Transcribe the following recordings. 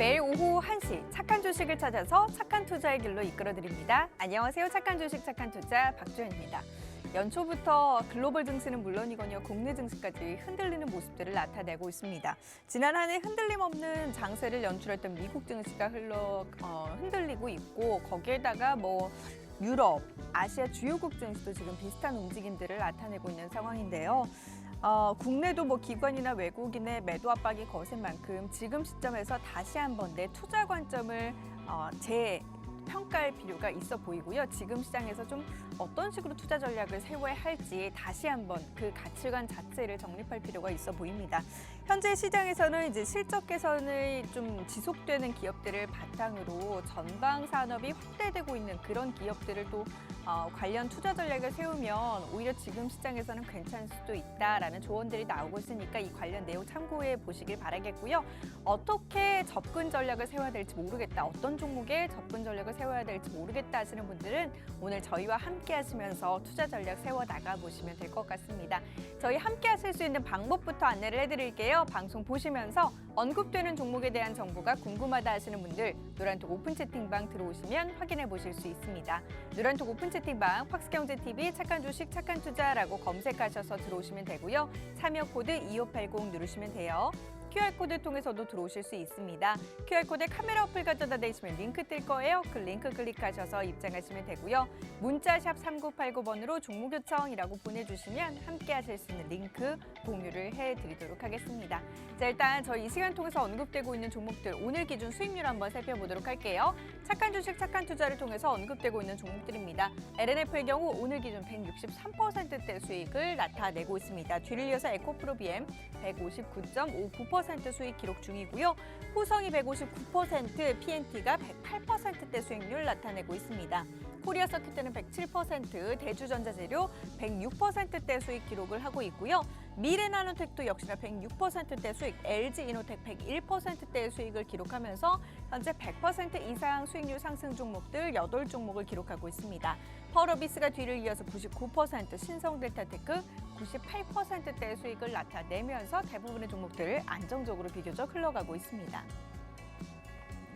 매일 오후 1시 착한 주식을 찾아서 착한 투자의 길로 이끌어드립니다. 안녕하세요. 착한 주식 착한 투자 박주현입니다. 연초부터 글로벌 증시는 물론이거니와 국내 증시까지 흔들리는 모습들을 나타내고 있습니다. 지난 한 해 흔들림 없는 장세를 연출했던 미국 증시가 흔들리고 있고 거기에다가 유럽, 아시아 주요국 증시도 지금 비슷한 움직임들을 나타내고 있는 상황인데요. 국내도 기관이나 외국인의 매도 압박이 거센 만큼 지금 시점에서 다시 한번 내 투자 관점을 재평가할 필요가 있어 보이고요. 지금 시장에서 좀 어떤 식으로 투자 전략을 세워야 할지 다시 한번 그 가치관 자체를 정립할 필요가 있어 보입니다. 현재 시장에서는 이제 실적 개선이 좀 지속되는 기업들을 바탕으로 전방 산업이 확대되고 있는 그런 기업들을 또 관련 투자 전략을 세우면 오히려 지금 시장에서는 괜찮을 수도 있다라는 조언들이 나오고 있으니까 이 관련 내용 참고해 보시길 바라겠고요. 어떻게 접근 전략을 세워야 될지 모르겠다, 어떤 종목에 접근 전략을 세워야 될지 모르겠다 하시는 분들은 오늘 저희와 함께 하시면서 투자 전략 세워 나가 보시면 될 것 같습니다. 저희 함께 하실 수 있는 방법부터 안내를 해드릴게요. 방송 보시면서 언급되는 종목에 대한 정보가 궁금하다 하시는 분들 노란톡 오픈 채팅방 들어오시면 확인해 보실 수 있습니다. 노란톡 오픈 채팅방 팍스경제TV 착한 주식 착한 투자라고 검색하셔서 들어오시면 되고요. 참여 코드 2580 누르시면 돼요. QR코드 통해서도 들어오실 수 있습니다. QR코드에 카메라 어플 가져다 대시면 링크 뜰 거예요. 그 링크 클릭하셔서 입장하시면 되고요. 문자 샵 3989번으로 종목 요청이라고 보내주시면 함께 하실 수 있는 링크 공유를 해드리도록 하겠습니다. 자, 일단 저희 이 시간 통해서 언급되고 있는 종목들 오늘 기준 수익률 한번 살펴보도록 할게요. 착한 주식 착한 투자를 통해서 언급되고 있는 종목들입니다. LNF의 경우 오늘 기준 163%대 수익을 나타내고 있습니다. 뒤를 이어서 에코프로비엠 159.59% 수익 기록 중이고요. 후성이 159%, PNT가 108%대 수익률 나타내고 있습니다. 코리아 서킷은 107%, 대주전자재료 106%대 수익 기록을 하고 있고요. 미래나노텍도 역시나 106%대 수익, LG이노텍 101%대의 수익을 기록하면서 현재 100% 이상 수익률 상승 종목들 8종목을 기록하고 있습니다. 파워러비스가 뒤를 이어서 99%, 신성델타테크 98%대의 수익을 나타내면서 대부분의 종목들을 안정적으로 비교적 흘러가고 있습니다.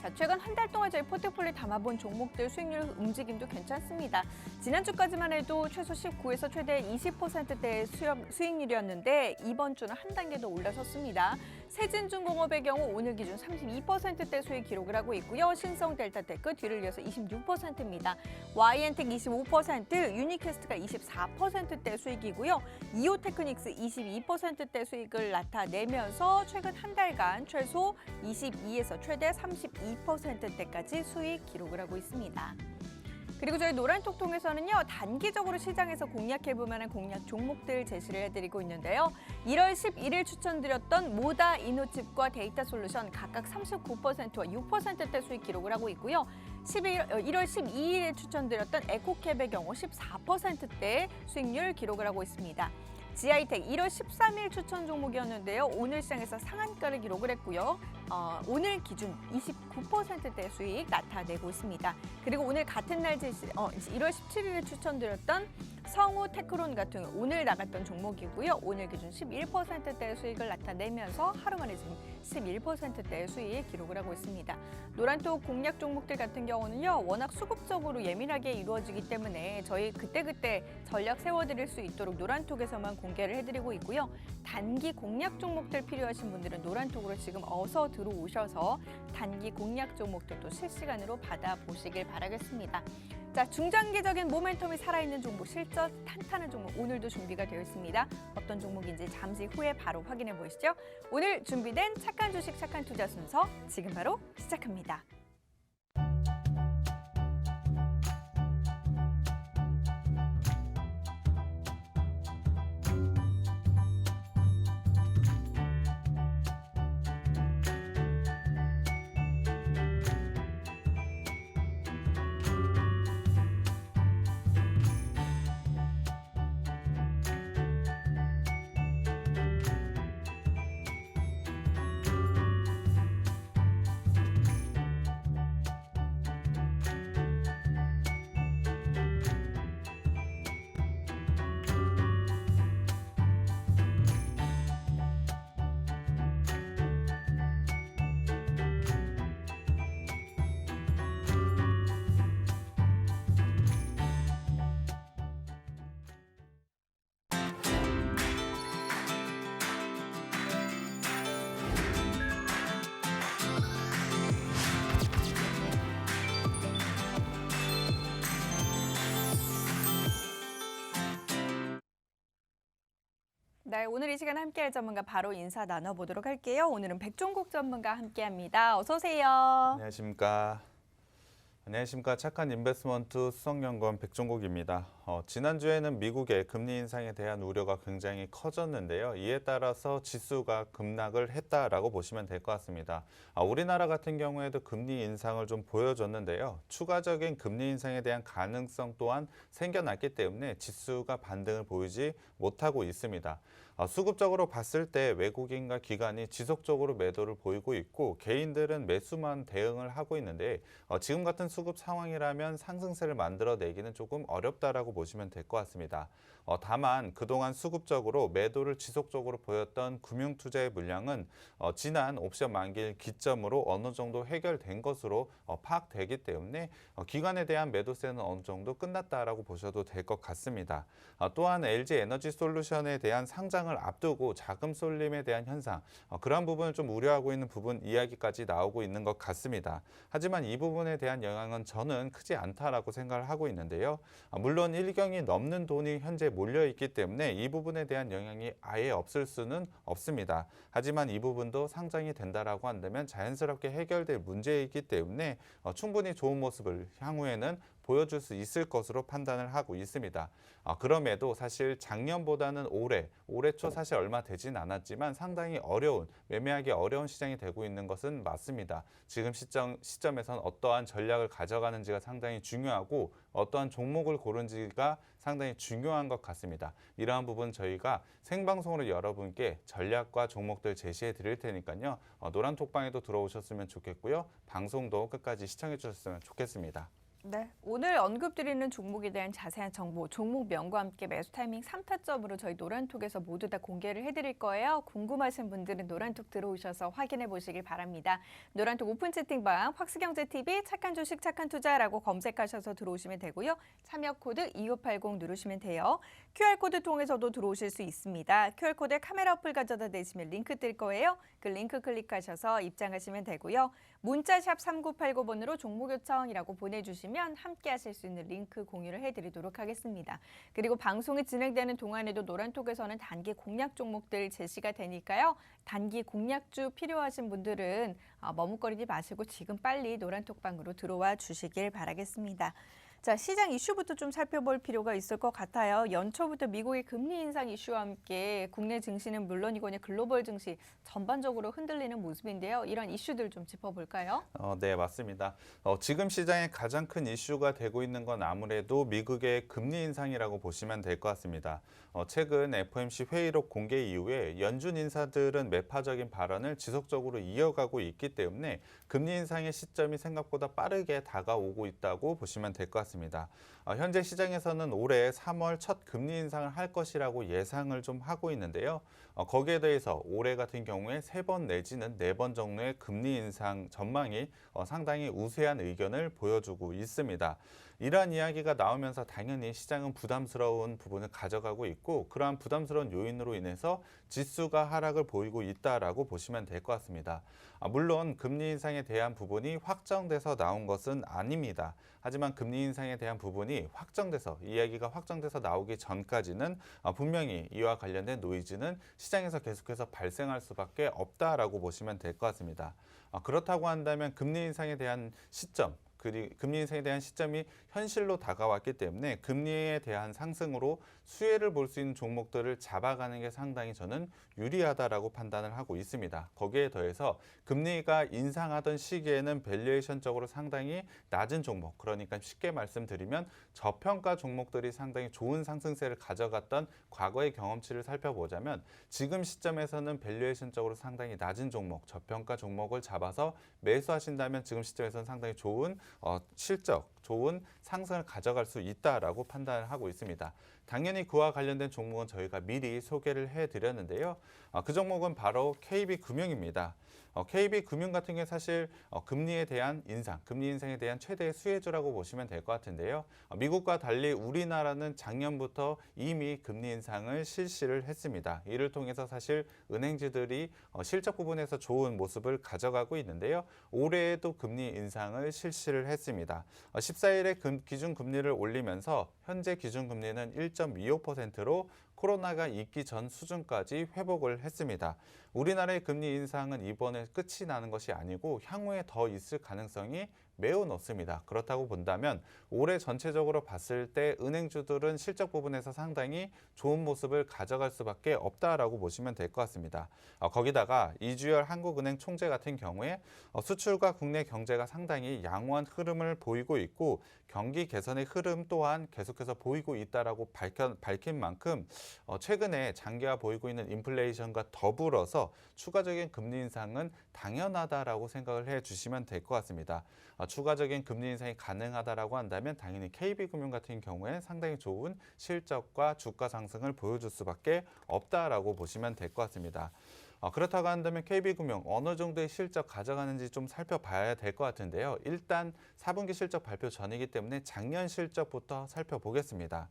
자, 최근 한 달 동안 저희 포트폴리오에 담아본 종목들 수익률 움직임도 괜찮습니다. 지난주까지만 해도 최소 19에서 최대 20%대의 수익률이었는데 이번 주는 한 단계 더 올라섰습니다. 세진중공업의 경우 오늘 기준 32%대 수익 기록을 하고 있고요. 신성델타테크 뒤를 이어서 26%입니다. YN텍 25%, 유니캐스트가 24%대 수익이고요. 이오테크닉스 22%대 수익을 나타내면서 최근 한 달간 최소 22에서 최대 32%대까지 수익 기록을 하고 있습니다. 그리고 저희 노란톡 통해서는요, 단기적으로 시장에서 공략해볼 만한 공략 종목들 제시를 해드리고 있는데요. 1월 11일 추천드렸던 모다 이노칩과 데이터솔루션 각각 39%와 6%대 수익 기록을 하고 있고요. 1월 12일에 추천드렸던 에코캡의 경우 14%대 수익률 기록을 하고 있습니다. 지아이텍 1월 13일 추천 종목이었는데요. 오늘 시장에서 상한가를 기록을 했고요. 오늘 기준 29%대 수익 나타내고 있습니다. 그리고 오늘 같은 날 1월 17일에 추천드렸던 성우 테크론 같은 경우 오늘 나갔던 종목이고요. 오늘 기준 11%대 수익을 나타내면서 하루 만에 지금 11%대 수익 기록을 하고 있습니다. 노란톡 공략 종목들 같은 경우는요, 워낙 수급적으로 예민하게 이루어지기 때문에 저희 그때그때 전략 세워드릴 수 있도록 노란톡에서만 공개를 해드리고 있고요. 단기 공략 종목들 필요하신 분들은 노란톡으로 지금 어서 들어오셔서 단기 공략 종목들도 실시간으로 받아보시길 바라겠습니다. 자, 중장기적인 모멘텀이 살아있는 종목, 실적 탄탄한 종목 오늘도 준비가 되어 있습니다. 어떤 종목인지 잠시 후에 바로 확인해 보시죠. 오늘 준비된 착한 주식 착한 투자 순서 지금 바로 시작합니다. 네, 오늘 이 시간 함께할 전문가 바로 인사 나눠보도록 할게요. 오늘은 백종국 전문가 함께합니다. 어서 오세요. 안녕하십니까. 착한 인베스트먼트 수석연구원 백종국입니다. 지난주에는 미국의 금리 인상에 대한 우려가 굉장히 커졌는데요. 이에 따라서 지수가 급락을 했다라고 보시면 될 것 같습니다. 우리나라 같은 경우에도 금리 인상을 좀 보여줬는데요. 추가적인 금리 인상에 대한 가능성 또한 생겨났기 때문에 지수가 반등을 보이지 못하고 있습니다. 수급적으로 봤을 때 외국인과 기관이 지속적으로 매도를 보이고 있고 개인들은 매수만 대응을 하고 있는데 지금 같은 수급 상황이라면 상승세를 만들어내기는 조금 어렵다라고 보시면 될 것 같습니다. 다만 그동안 수급적으로 매도를 지속적으로 보였던 금융투자의 물량은 지난 옵션 만기일 기점으로 어느 정도 해결된 것으로 파악되기 때문에 기관에 대한 매도세는 어느 정도 끝났다라고 보셔도 될 것 같습니다. 또한 LG에너지솔루션에 대한 상장을 앞두고 자금 쏠림에 대한 현상, 그러한 부분을 좀 우려하고 있는 부분 이야기까지 나오고 있는 것 같습니다. 하지만 이 부분에 대한 영향은 저는 크지 않다라고 생각을 하고 있는데요. 물론 일경이 넘는 돈이 현재 몰려 있기 때문에 이 부분에 대한 영향이 아예 없을 수는 없습니다. 하지만 이 부분도 상장이 된다라고 한다면 자연스럽게 해결될 문제이기 때문에 충분히 좋은 모습을 향후에는 보여줄 수 있을 것으로 판단을 하고 있습니다. 그럼에도 사실 작년보다는 올해 초 사실 얼마 되진 않았지만 상당히 매매하기 어려운 시장이 되고 있는 것은 맞습니다. 지금 시점에선 어떠한 전략을 가져가는지가 상당히 중요하고 어떠한 종목을 고른지가 상당히 중요한 것 같습니다. 이러한 부분 저희가 생방송으로 여러분께 전략과 종목들 제시해 드릴 테니까요. 노란톡방에도 들어오셨으면 좋겠고요. 방송도 끝까지 시청해 주셨으면 좋겠습니다. 네, 오늘 언급드리는 종목에 대한 자세한 정보, 종목명과 함께 매수 타이밍 3타점으로 저희 노란톡에서 모두 다 공개를 해드릴 거예요. 궁금하신 분들은 노란톡 들어오셔서 확인해 보시길 바랍니다. 노란톡 오픈 채팅방 확스경제TV 착한 주식 착한 투자라고 검색하셔서 들어오시면 되고요. 참여 코드 2580 누르시면 돼요. QR코드 통해서도 들어오실 수 있습니다. QR코드에 카메라 어플 가져다 대시면 링크 뜰 거예요. 그 링크 클릭하셔서 입장하시면 되고요. 문자샵 3989번으로 종목 요청이라고 보내주시면 함께 하실 수 있는 링크 공유를 해드리도록 하겠습니다. 그리고 방송이 진행되는 동안에도 노란톡에서는 단기 공략 종목들 제시가 되니까요. 단기 공략주 필요하신 분들은 머뭇거리지 마시고 지금 빨리 노란톡방으로 들어와 주시길 바라겠습니다. 자, 시장 이슈부터 좀 살펴볼 필요가 있을 것 같아요. 연초부터 미국의 금리 인상 이슈와 함께 국내 증시는 물론이거니 글로벌 증시 전반적으로 흔들리는 모습인데요. 이런 이슈들 좀 짚어볼까요? 네, 맞습니다. 지금 시장의 가장 큰 이슈가 되고 있는 건 아무래도 미국의 금리 인상이라고 보시면 될 것 같습니다. 최근 FOMC 회의록 공개 이후에 연준 인사들은 매파적인 발언을 지속적으로 이어가고 있기 때문에 금리 인상의 시점이 생각보다 빠르게 다가오고 있다고 보시면 될 것 같습니다. 현재 시장에서는 올해 3월 첫 금리 인상을 할 것이라고 예상을 좀 하고 있는데요. 거기에 대해서 올해 같은 경우에 3번 내지는 4번 정도의 금리 인상 전망이 상당히 우세한 의견을 보여주고 있습니다. 이러한 이야기가 나오면서 당연히 시장은 부담스러운 부분을 가져가고 있고 그러한 부담스러운 요인으로 인해서 지수가 하락을 보이고 있다라고 보시면 될 것 같습니다. 물론 금리 인상에 대한 부분이 확정돼서 나온 것은 아닙니다. 하지만 금리 인상에 대한 부분이 이야기가 확정돼서 나오기 전까지는 분명히 이와 관련된 노이즈는 시장에서 계속해서 발생할 수밖에 없다라고 보시면 될 것 같습니다. 그렇다고 한다면 금리 인상에 대한 시점이 현실로 다가왔기 때문에 금리에 대한 상승으로 수혜를 볼 수 있는 종목들을 잡아가는 게 상당히 저는 유리하다라고 판단을 하고 있습니다. 거기에 더해서 금리가 인상하던 시기에는 밸류에이션적으로 상당히 낮은 종목, 그러니까 쉽게 말씀드리면 저평가 종목들이 상당히 좋은 상승세를 가져갔던 과거의 경험치를 살펴보자면 지금 시점에서는 밸류에이션적으로 상당히 낮은 종목, 저평가 종목을 잡아서 매수하신다면 지금 시점에서는 상당히 좋은 실적, 좋은 상승을 가져갈 수 있다라고 판단을 하고 있습니다. 당연히 그와 관련된 종목은 저희가 미리 소개를 해드렸는데요. 그 종목은 바로 KB금융입니다. KB금융 같은 경우에 사실 금리 인상에 대한 최대의 수혜주라고 보시면 될 것 같은데요. 미국과 달리 우리나라는 작년부터 이미 금리 인상을 실시를 했습니다. 이를 통해서 사실 은행주들이 실적 부분에서 좋은 모습을 가져가고 있는데요. 올해에도 금리 인상을 실시를 했습니다. 14일에 기준금리를 올리면서 현재 기준금리는 1.25%로 코로나가 있기 전 수준까지 회복을 했습니다. 우리나라의 금리 인상은 이번에 끝이 나는 것이 아니고 향후에 더 있을 가능성이 매우 높습니다. 그렇다고 본다면 올해 전체적으로 봤을 때 은행주들은 실적 부분에서 상당히 좋은 모습을 가져갈 수밖에 없다라고 보시면 될 것 같습니다. 거기다가 이주열 한국은행 총재 같은 경우에 수출과 국내 경제가 상당히 양호한 흐름을 보이고 있고 경기 개선의 흐름 또한 계속해서 보이고 있다라고 밝힌 만큼 최근에 장기화 보이고 있는 인플레이션과 더불어서 추가적인 금리 인상은 당연하다라고 생각을 해주시면 될 것 같습니다. 추가적인 금리 인상이 가능하다라고 한다면 당연히 KB금융 같은 경우에 상당히 좋은 실적과 주가 상승을 보여줄 수밖에 없다라고 보시면 될 것 같습니다. 그렇다고 한다면 KB금융 어느 정도의 실적 가져가는지 좀 살펴봐야 될 것 같은데요. 일단 4분기 실적 발표 전이기 때문에 작년 실적부터 살펴보겠습니다.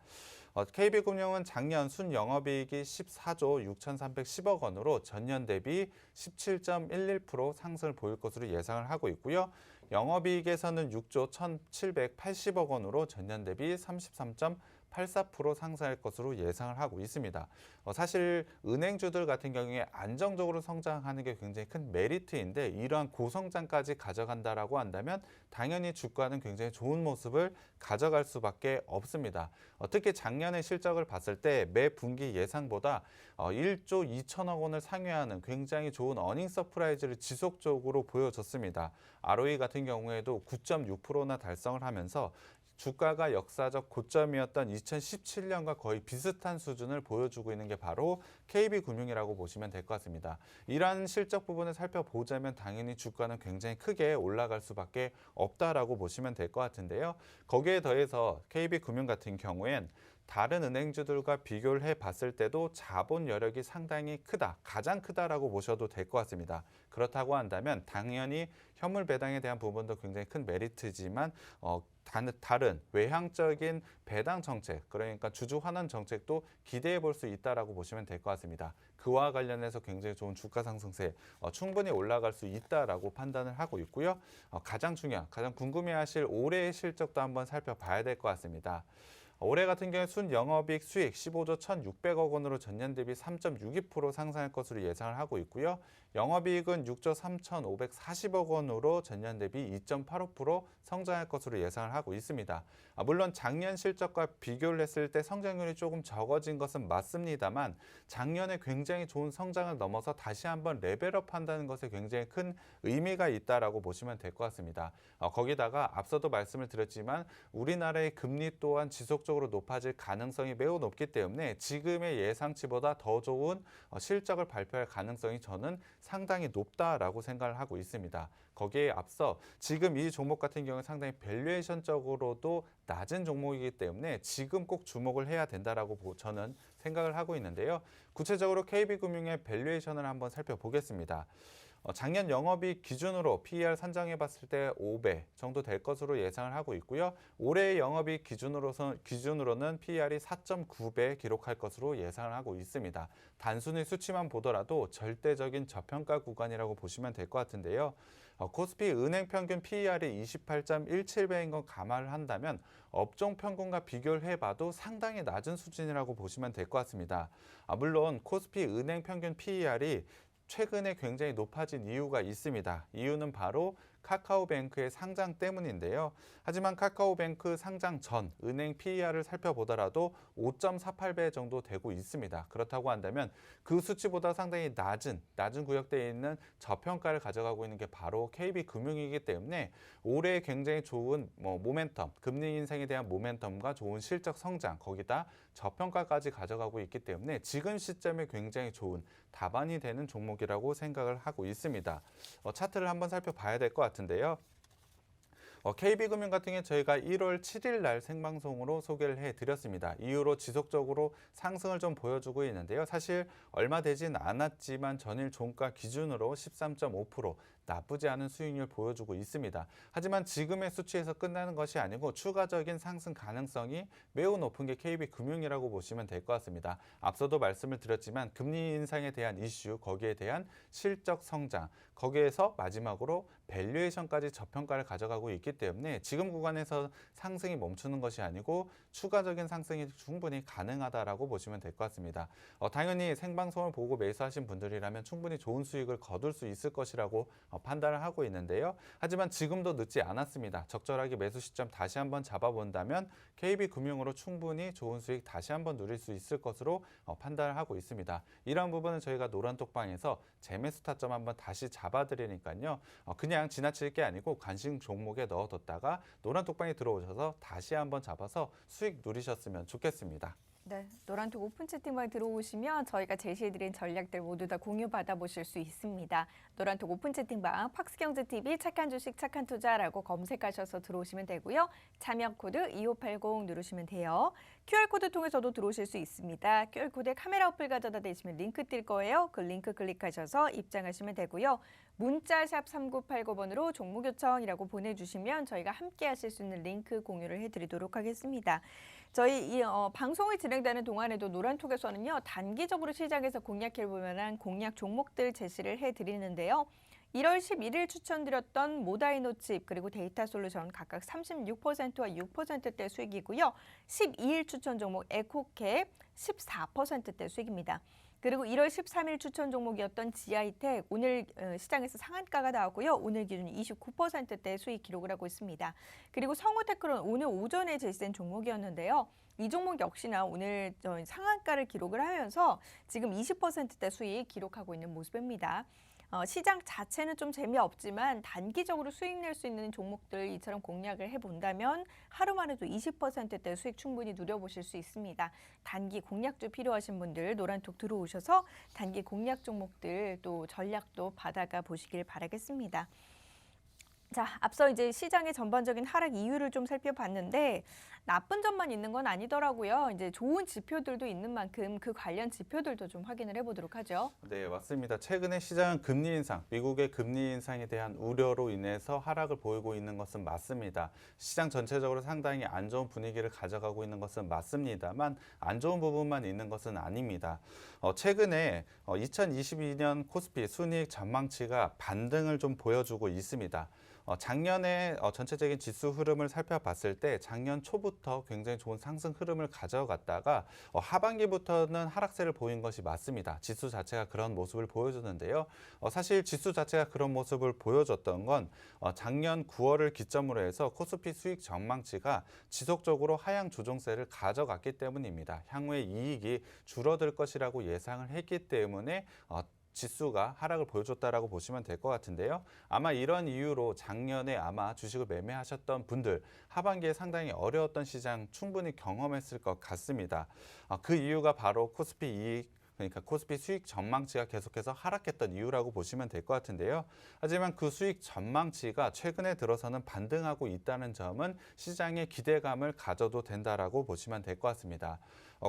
KB금융은 작년 순영업이익이 14조 6,310억 원으로 전년 대비 17.11% 상승을 보일 것으로 예상을 하고 있고요. 영업이익에서는 6조 1,780억 원으로 전년 대비 33.84% 상승할 것으로 예상을 하고 있습니다. 사실 은행주들 같은 경우에 안정적으로 성장하는 게 굉장히 큰 메리트인데 이러한 고성장까지 가져간다라고 한다면 당연히 주가는 굉장히 좋은 모습을 가져갈 수밖에 없습니다. 특히 작년의 실적을 봤을 때 매 분기 예상보다 1조 2천억 원을 상회하는 굉장히 좋은 어닝 서프라이즈를 지속적으로 보여줬습니다. ROE 같은 경우에도 9.6%나 달성을 하면서 주가가 역사적 고점이었던 2017년과 거의 비슷한 수준을 보여주고 있는 게 바로 KB금융이라고 보시면 될 것 같습니다. 이러한 실적 부분을 살펴보자면 당연히 주가는 굉장히 크게 올라갈 수밖에 없다라고 보시면 될 것 같은데요. 거기에 더해서 KB금융 같은 경우엔 다른 은행주들과 비교를 해봤을 때도 자본 여력이 상당히 크다, 가장 크다라고 보셔도 될 것 같습니다. 그렇다고 한다면 당연히 현물 배당에 대한 부분도 굉장히 큰 메리트지만 다른 외향적인 배당 정책, 그러니까 주주 환원 정책도 기대해 볼 수 있다라고 보시면 될 것 같습니다. 그와 관련해서 굉장히 좋은 주가 상승세 충분히 올라갈 수 있다라고 판단을 하고 있고요. 가장 궁금해하실 올해의 실적도 한번 살펴봐야 될 것 같습니다. 올해 같은 경우에 순영업이익 수익 15조 1,600억 원으로 전년 대비 3.62% 상승할 것으로 예상을 하고 있고요. 영업이익은 6조 3,540억 원으로 전년 대비 2.85% 성장할 것으로 예상을 하고 있습니다. 물론 작년 실적과 비교를 했을 때 성장률이 조금 적어진 것은 맞습니다만 작년에 굉장히 좋은 성장을 넘어서 다시 한번 레벨업한다는 것에 굉장히 큰 의미가 있다라고 보시면 될 것 같습니다. 거기다가 앞서도 말씀을 드렸지만 우리나라의 금리 또한 지속적으로 높아질 가능성이 매우 높기 때문에 지금의 예상치보다 더 좋은 실적을 발표할 가능성이 저는 상당히 높다라고 생각을 하고 있습니다. 거기에 앞서 지금 이 종목 같은 경우는 상당히 밸류에이션적으로도 낮은 종목이기 때문에 지금 꼭 주목을 해야 된다라고 저는 생각을 하고 있는데요. 구체적으로 KB금융의 밸류에이션을 한번 살펴보겠습니다. 작년 영업이익 기준으로 PER 산정해 봤을 때 5배 정도 될 것으로 예상을 하고 있고요. 올해의 영업이익 기준으로는 PER이 4.9배 기록할 것으로 예상을 하고 있습니다. 단순히 수치만 보더라도 절대적인 저평가 구간이라고 보시면 될 것 같은데요. 코스피 은행 평균 PER이 28.17배인 건 감안을 한다면 업종 평균과 비교를 해봐도 상당히 낮은 수준이라고 보시면 될 것 같습니다. 물론 코스피 은행 평균 PER이 최근에 굉장히 높아진 이유가 있습니다. 이유는 바로 카카오뱅크의 상장 때문인데요. 하지만 카카오뱅크 상장 전 은행 PER을 살펴보더라도 5.48배 정도 되고 있습니다. 그렇다고 한다면 그 수치보다 상당히 낮은 구역대에 있는 저평가를 가져가고 있는 게 바로 KB금융이기 때문에 올해 굉장히 좋은 모멘텀, 금리 인상에 대한 모멘텀과 좋은 실적 성장, 거기다 저평가까지 가져가고 있기 때문에 지금 시점에 굉장히 좋은 답안이 되는 종목이라고 생각을 하고 있습니다. 차트를 한번 살펴봐야 될 것 같은데요. KB금융 같은 경우에 저희가 1월 7일 날 생방송으로 소개를 해드렸습니다. 이후로 지속적으로 상승을 좀 보여주고 있는데요. 사실 얼마 되진 않았지만 전일 종가 기준으로 13.5% 나쁘지 않은 수익률 보여주고 있습니다. 하지만 지금의 수치에서 끝나는 것이 아니고 추가적인 상승 가능성이 매우 높은 게 KB금융이라고 보시면 될 것 같습니다. 앞서도 말씀을 드렸지만 금리 인상에 대한 이슈, 거기에 대한 실적 성장, 거기에서 마지막으로 밸류에이션까지 저평가를 가져가고 있기 때문에 지금 구간에서 상승이 멈추는 것이 아니고 추가적인 상승이 충분히 가능하다라고 보시면 될 것 같습니다. 당연히 생방송을 보고 매수하신 분들이라면 충분히 좋은 수익을 거둘 수 있을 것이라고 판단을 하고 있는데요. 하지만 지금도 늦지 않았습니다. 적절하게 매수 시점 다시 한번 잡아본다면 KB금융으로 충분히 좋은 수익 다시 한번 누릴 수 있을 것으로 판단을 하고 있습니다. 이러한 부분은 저희가 노란톡방에서 재매수 타점 한번 다시 잡아드리니까요. 그냥 지나칠 게 아니고 관심 종목에 넣어뒀다가 노란톡방에 들어오셔서 다시 한번 잡아서 수익 누리셨으면 좋겠습니다. 네, 노란톡 오픈 채팅방에 들어오시면 저희가 제시해드린 전략들 모두 다 공유 받아보실 수 있습니다. 노란톡 오픈 채팅방 팍스경제TV 착한 주식 착한 투자라고 검색하셔서 들어오시면 되고요. 참여 코드 2580 누르시면 돼요. QR코드 통해서도 들어오실 수 있습니다. QR코드에 카메라 어플 가져다 대시면 링크 뜰 거예요. 그 링크 클릭하셔서 입장하시면 되고요. 문자 샵 3989번으로 종목 요청이라고 보내주시면 저희가 함께 하실 수 있는 링크 공유를 해드리도록 하겠습니다. 저희 방송이 진행되는 동안에도 노란톡에서는요, 단기적으로 시장에서 공략해볼 만한 공략 종목들 제시를 해드리는데요. 1월 11일 추천드렸던 모다이노칩 그리고 데이터솔루션 각각 36%와 6%대 수익이고요. 12일 추천 종목 에코캡 14%대 수익입니다. 그리고 1월 13일 추천 종목이었던 지아이텍 오늘 시장에서 상한가가 나왔고요. 오늘 기준 29%대 수익 기록을 하고 있습니다. 그리고 성우테크는 오늘 오전에 제시된 종목이었는데요. 이 종목 역시나 오늘 상한가를 기록을 하면서 지금 20%대 수익 기록하고 있는 모습입니다. 시장 자체는 좀 재미없지만 단기적으로 수익 낼 수 있는 종목들 이처럼 공략을 해본다면 하루만 해도 20%대 수익 충분히 누려보실 수 있습니다. 단기 공략주 필요하신 분들 노란톡 들어오셔서 단기 공략 종목들 또 전략도 받아가 보시길 바라겠습니다. 자, 앞서 이제 시장의 전반적인 하락 이유를 좀 살펴봤는데 나쁜 점만 있는 건 아니더라고요. 이제 좋은 지표들도 있는 만큼 그 관련 지표들도 좀 확인을 해보도록 하죠. 네, 맞습니다. 최근에 시장은 금리 인상, 미국의 금리 인상에 대한 우려로 인해서 하락을 보이고 있는 것은 맞습니다. 시장 전체적으로 상당히 안 좋은 분위기를 가져가고 있는 것은 맞습니다만 안 좋은 부분만 있는 것은 아닙니다. 최근에 2022년 코스피 순이익 전망치가 반등을 좀 보여주고 있습니다. 작년에 전체적인 지수 흐름을 살펴봤을 때 작년 초부터 굉장히 좋은 상승 흐름을 가져갔다가 하반기부터는 하락세를 보인 것이 맞습니다. 지수 자체가 그런 모습을 보여주는데요. 사실 지수 자체가 그런 모습을 보여줬던 건 작년 9월을 기점으로 해서 코스피 수익 전망치가 지속적으로 하향 조정세를 가져갔기 때문입니다. 향후에 이익이 줄어들 것이라고 예상을 했기 때문에 지수가 하락을 보여줬다라고 보시면 될 것 같은데요. 아마 이런 이유로 작년에 아마 주식을 매매하셨던 분들 하반기에 상당히 어려웠던 시장 충분히 경험했을 것 같습니다. 그 이유가 바로 코스피 이익 그러니까 코스피 수익 전망치가 계속해서 하락했던 이유라고 보시면 될 것 같은데요. 하지만 그 수익 전망치가 최근에 들어서는 반등하고 있다는 점은 시장의 기대감을 가져도 된다라고 보시면 될 것 같습니다.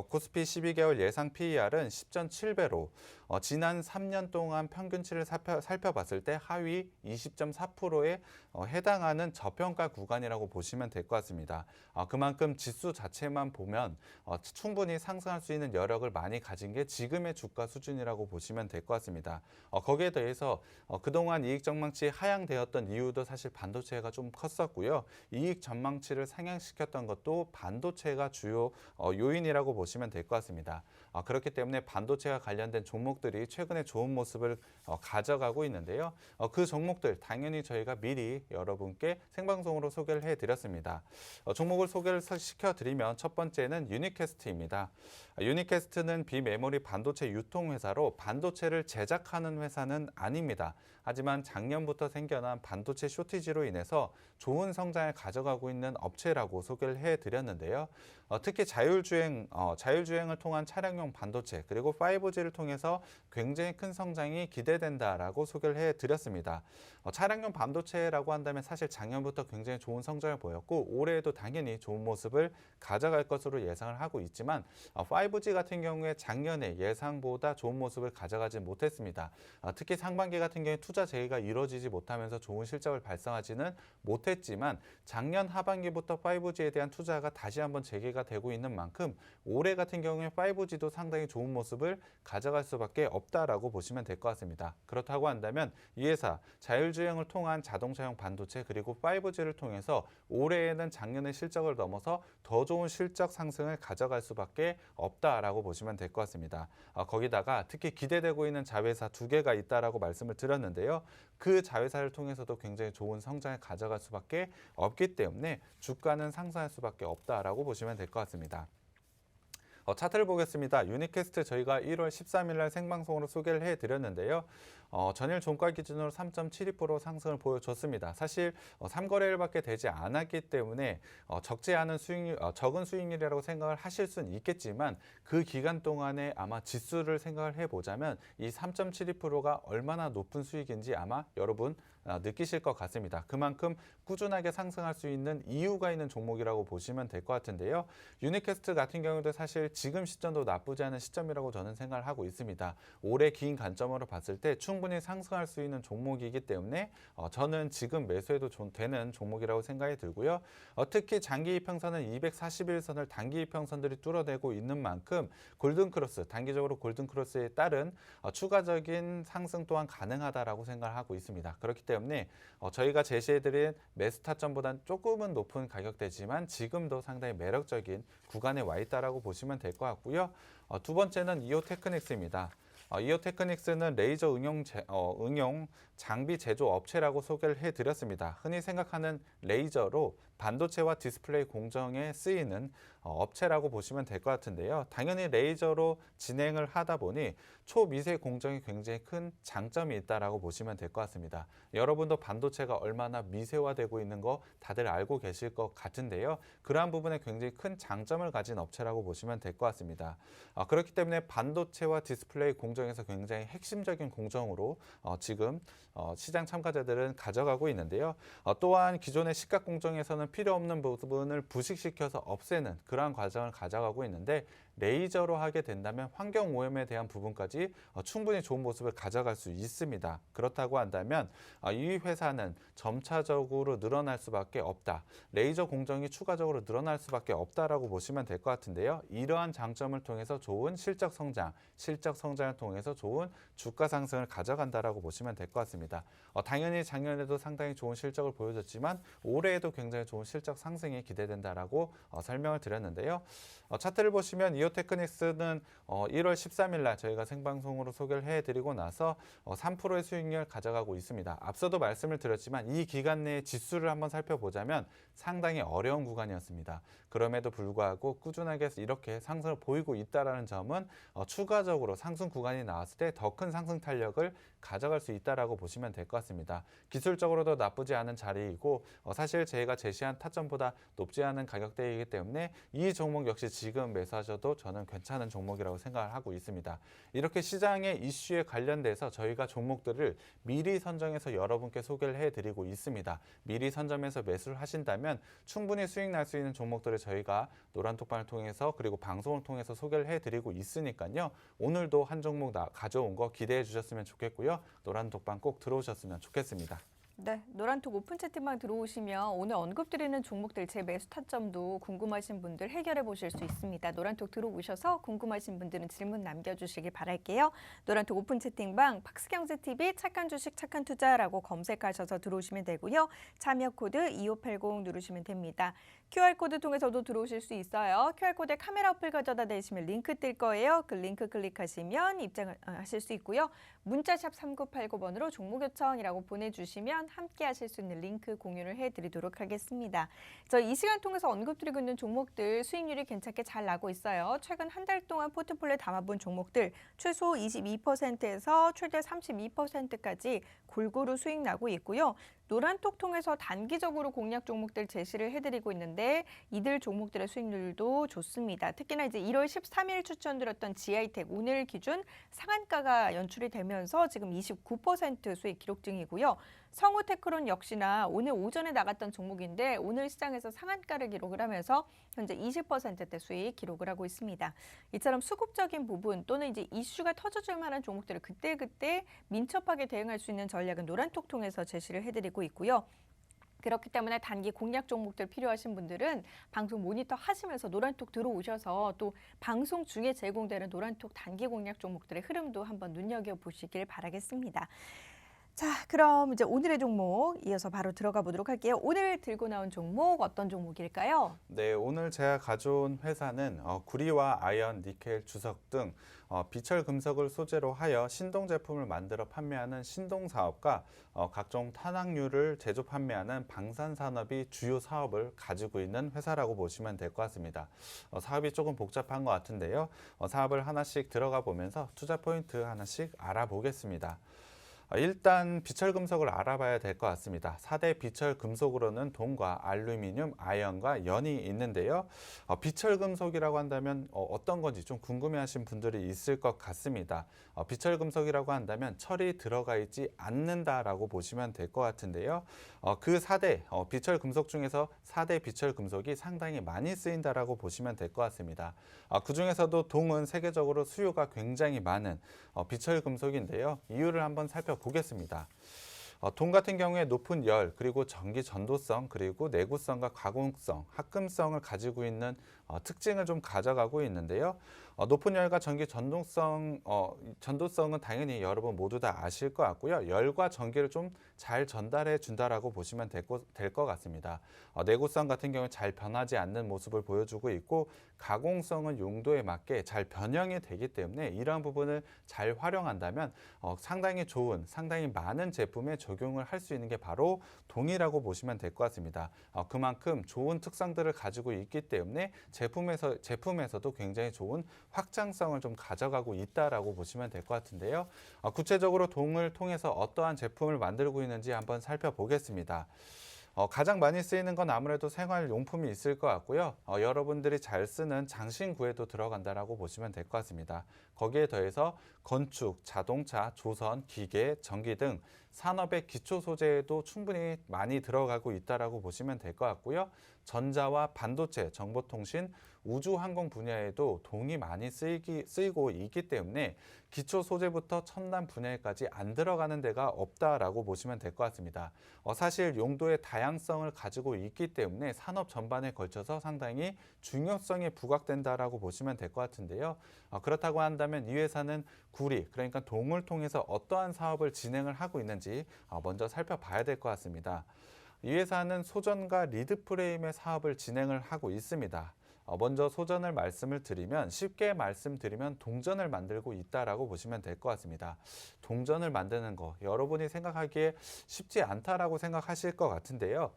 코스피 12개월 예상 PER은 10.7배로 지난 3년 동안 평균치를 살펴봤을 때 하위 20.4%에 해당하는 저평가 구간이라고 보시면 될 것 같습니다. 그만큼 지수 자체만 보면 충분히 상승할 수 있는 여력을 많이 가진 게 지금의 주가 수준이라고 보시면 될 것 같습니다. 거기에 대해서 그동안 이익 전망치 하향되었던 이유도 사실 반도체가 좀 컸었고요. 이익 전망치를 상향시켰던 것도 반도체가 주요 요인이라고 보시면 될 것 같습니다. 그렇기 때문에 반도체와 관련된 종목들이 최근에 좋은 모습을 가져가고 있는데요. 그 종목들 당연히 저희가 미리 여러분께 생방송으로 소개를 해드렸습니다. 종목을 소개를 시켜드리면 첫 번째는 유니캐스트입니다. 유니캐스트는 비메모리 반도체 유통회사로 반도체를 제작하는 회사는 아닙니다. 하지만 작년부터 생겨난 반도체 쇼티지로 인해서 좋은 성장을 가져가고 있는 업체라고 소개를 해드렸는데요. 특히 자율주행을 통한 차량용 반도체 그리고 5G를 통해서 굉장히 큰 성장이 기대된다라고 소개를 해드렸습니다. 차량용 반도체라고 한다면 사실 작년부터 굉장히 좋은 성장을 보였고 올해에도 당연히 좋은 모습을 가져갈 것으로 예상을 하고 있지만 5G 같은 경우에 작년에 예상보다 좋은 모습을 가져가지 못했습니다. 특히 상반기 같은 경우에 투자 재개가 이루어지지 못하면서 좋은 실적을 발생하지는 못했지만 작년 하반기부터 5G에 대한 투자가 다시 한번 재개가 기대가 되고 있는 만큼 올해 같은 경우에 5G도 상당히 좋은 모습을 가져갈 수밖에 없다라고 보시면 될 것 같습니다. 그렇다고 한다면 이 회사 자율주행을 통한 자동차용 반도체 그리고 5G를 통해서 올해에는 작년의 실적을 넘어서 더 좋은 실적 상승을 가져갈 수밖에 없다라고 보시면 될 것 같습니다. 거기다가 특히 기대되고 있는 자회사 2개가 있다라고 말씀을 드렸는데요. 그 자회사를 통해서도 굉장히 좋은 성장을 가져갈 수밖에 없기 때문에 주가는 상승할 수밖에 없다라고 보시면 될 것 같습니다. 차트를 보겠습니다. 유니캐스트 저희가 1월 13일 날 생방송으로 소개를 해드렸는데요. 전일 종가 기준으로 3.72% 상승을 보여줬습니다. 사실 3거래일밖에 되지 않았기 때문에 적지 않은 수익률, 적은 수익률이라고 생각을 하실 수는 있겠지만 그 기간 동안에 아마 지수를 생각을 해보자면 이 3.72%가 얼마나 높은 수익인지 아마 여러분 느끼실 것 같습니다. 그만큼 꾸준하게 상승할 수 있는 이유가 있는 종목이라고 보시면 될 것 같은데요. 유니캐스트 같은 경우도 사실 지금 시점도 나쁘지 않은 시점이라고 저는 생각을 하고 있습니다. 올해 긴 관점으로 봤을 때 충분히 상승할 수 있는 종목이기 때문에 저는 지금 매수해도 되는 종목이라고 생각이 들고요. 특히 장기 이평선은 241선을 단기 이평선들이 뚫어내고 있는 만큼 골든크로스, 단기적으로 골든크로스에 따른 추가적인 상승 또한 가능하다라고 생각을 하고 있습니다. 그렇기 때문에 저희가 제시해드린 매수 타점보다는 조금은 높은 가격대지만 지금도 상당히 매력적인 구간에 와 있다라고 보시면 될 것 같고요. 두 번째는 이오테크닉스입니다. 이오테크닉스는 레이저 응용 장비 제조 업체라고 소개를 해드렸습니다. 흔히 생각하는 레이저로 반도체와 디스플레이 공정에 쓰이는 업체라고 보시면 될 것 같은데요. 당연히 레이저로 진행을 하다 보니 초미세 공정이 굉장히 큰 장점이 있다라고 보시면 될 것 같습니다. 여러분도 반도체가 얼마나 미세화되고 있는 거 다들 알고 계실 것 같은데요. 그러한 부분에 굉장히 큰 장점을 가진 업체라고 보시면 될 것 같습니다. 그렇기 때문에 반도체와 디스플레이 공정에서 굉장히 핵심적인 공정으로 지금 시장 참가자들은 가져가고 있는데요. 또한 기존의 시각 공정에서는 필요 없는 부분을 부식시켜서 없애는 그러한 과정을 가져가고 있는데 레이저로 하게 된다면 환경 오염에 대한 부분까지 충분히 좋은 모습을 가져갈 수 있습니다. 그렇다고 한다면 이 회사는 점차적으로 늘어날 수밖에 없다. 레이저 공정이 추가적으로 늘어날 수밖에 없다라고 보시면 될 것 같은데요. 이러한 장점을 통해서 좋은 실적 성장을 통해서 좋은 주가 상승을 가져간다라고 보시면 될 것 같습니다. 당연히 작년에도 상당히 좋은 실적을 보여줬지만 올해에도 굉장히 좋은 실적 상승이 기대된다라고 설명을 드렸는데요. 차트를 보시면 이오테크닉스는 1월 13일 날 저희가 생방송으로 소개를 해드리고 나서 3%의 수익률 가져가고 있습니다. 앞서도 말씀을 드렸지만 이 기간 내에 지수를 한번 살펴보자면 상당히 어려운 구간이었습니다. 그럼에도 불구하고 꾸준하게 이렇게 상승을 보이고 있다는 점은 추가적으로 상승 구간이 나왔을 때 더 큰 상승 탄력을 가져갈 수 있다라고 보시면 될 것 같습니다. 기술적으로도 나쁘지 않은 자리이고 사실 저희가 제시한 타점보다 높지 않은 가격대이기 때문에 이 종목 역시 지금 매수하셔도 저는 괜찮은 종목이라고 생각을 하고 있습니다. 이렇게 시장의 이슈에 관련돼서 저희가 종목들을 미리 선정해서 여러분께 소개를 해드리고 있습니다. 미리 선점해서 매수를 하신다면 충분히 수익 날 수 있는 종목들을 저희가 노란톡방을 통해서 그리고 방송을 통해서 소개를 해드리고 있으니까요. 오늘도 한 종목 가져온 거 기대해 주셨으면 좋겠고요. 노란톡방 꼭 들어오셨으면 좋겠습니다. 네, 노란톡 오픈 채팅방 들어오시면 오늘 언급드리는 종목들 제 매수 타점도 궁금하신 분들 해결해 보실 수 있습니다. 노란톡 들어오셔서 궁금하신 분들은 질문 남겨주시길 바랄게요. 노란톡 오픈 채팅방 박스경제TV 착한 주식 착한 투자라고 검색하셔서 들어오시면 되고요. 참여 코드 2580 누르시면 됩니다. QR코드 통해서도 들어오실 수 있어요. QR코드에 카메라 어플 가져다 대시면 링크 뜰 거예요. 그 링크 클릭하시면 입장을 하실 수 있고요. 문자샵 3989번으로 종목 요청이라고 보내주시면 함께 하실 수 있는 링크 공유를 해드리도록 하겠습니다. 저희 이 시간 통해서 언급드리고 있는 종목들 수익률이 괜찮게 잘 나고 있어요. 최근 한 달 동안 포트폴리오에 담아본 종목들 최소 22%에서 최대 32%까지 골고루 수익 나고 있고요. 노란톡 통해서 단기적으로 공략 종목들 제시를 해드리고 있는데 이들 종목들의 수익률도 좋습니다. 특히나 이제 1월 13일 추천드렸던 지아이텍 오늘 기준 상한가가 연출이 되면서 지금 29% 수익 기록 중이고요. 성우테크론 역시나 오늘 오전에 나갔던 종목인데 오늘 시장에서 상한가를 기록을 하면서 현재 20%대 수익 기록을 하고 있습니다. 이처럼 수급적인 부분 또는 이제 이슈가 터져줄 만한 종목들을 그때그때 민첩하게 대응할 수 있는 전략은 노란톡 통해서 제시를 해드리고 있고요. 그렇기 때문에 단기 공략 종목들 필요하신 분들은 방송 모니터 하시면서 노란톡 들어오셔서 또 방송 중에 제공되는 노란톡 단기 공략 종목들의 흐름도 한번 눈여겨보시길 바라겠습니다. 자, 그럼 이제 오늘의 종목 이어서 바로 들어가 보도록 할게요. 오늘 들고 나온 종목 어떤 종목일까요? 네, 오늘 제가 가져온 회사는 구리와 아연, 니켈, 주석 등 비철 금속을 소재로 하여 신동 제품을 만들어 판매하는 신동 사업과 각종 탄학유를 제조 판매하는 방산 산업이 주요 사업을 가지고 있는 회사라고 보시면 될 것 같습니다. 사업이 조금 복잡한 것 같은데요. 사업을 하나씩 들어가 보면서 투자 포인트 하나씩 알아보겠습니다. 일단 비철 금속을 알아봐야 될 것 같습니다. 4대 비철 금속으로는 동과 알루미늄, 아연과 연이 있는데요. 비철 금속이라고 한다면 어떤 건지 좀 궁금해하신 분들이 있을 것 같습니다. 비철 금속이라고 한다면 철이 들어가 있지 않는다라고 보시면 될 것 같은데요. 그 4대 비철 금속 중에서 4대 비철 금속이 상당히 많이 쓰인다라고 보시면 될 것 같습니다. 그 중에서도 동은 세계적으로 수요가 굉장히 많은 비철 금속인데요. 이유를 한번 살펴보겠습니다. 동 같은 경우에 높은 열, 그리고 전기 전도성, 그리고 내구성과 가공성, 합금성을 가지고 있는 특징을 좀 가져가고 있는데요. 높은 열과 전기 전도성은 당연히 여러분 모두 다 아실 것 같고요. 열과 전기를 좀 잘 전달해 준다라고 보시면 될 것 같습니다. 내구성 같은 경우에 잘 변하지 않는 모습을 보여주고 있고, 가공성은 용도에 맞게 잘 변형이 되기 때문에 이러한 부분을 잘 활용한다면 상당히 좋은, 상당히 많은 제품에 적용을 할 수 있는 게 바로 동이라고 보시면 될 것 같습니다. 그만큼 좋은 특성들을 가지고 있기 때문에 제품에서도 굉장히 좋은 확장성을 좀 가져가고 있다라고 보시면 될 것 같은데요. 구체적으로 동을 통해서 어떠한 제품을 만들고 있는지 한번 살펴보겠습니다. 가장 많이 쓰이는 건 아무래도 생활용품이 있을 것 같고요. 여러분들이 잘 쓰는 장신구에도 들어간다라고 보시면 될 것 같습니다. 거기에 더해서 건축, 자동차, 조선, 기계, 전기 등 산업의 기초 소재에도 충분히 많이 들어가고 있다라고 보시면 될 것 같고요. 전자와 반도체, 정보통신, 우주항공 분야에도 동이 많이 쓰이고 있기 때문에 기초 소재부터 첨단 분야까지 안 들어가는 데가 없다라고 보시면 될 것 같습니다. 사실 용도의 다양성을 가지고 있기 때문에 산업 전반에 걸쳐서 상당히 중요성이 부각된다라고 보시면 될 것 같은데요. 그렇다고 한다면 이 회사는 구리, 그러니까 동을 통해서 어떠한 사업을 진행을 하고 있는지 먼저 살펴봐야 될 것 같습니다. 이 회사는 소전과 리드 프레임의 사업을 진행을 하고 있습니다. 먼저 소전을 말씀을 드리면, 쉽게 말씀드리면 동전을 만들고 있다라고 보시면 될 것 같습니다. 동전을 만드는 거 여러분이 생각하기에 쉽지 않다라고 생각하실 것 같은데요.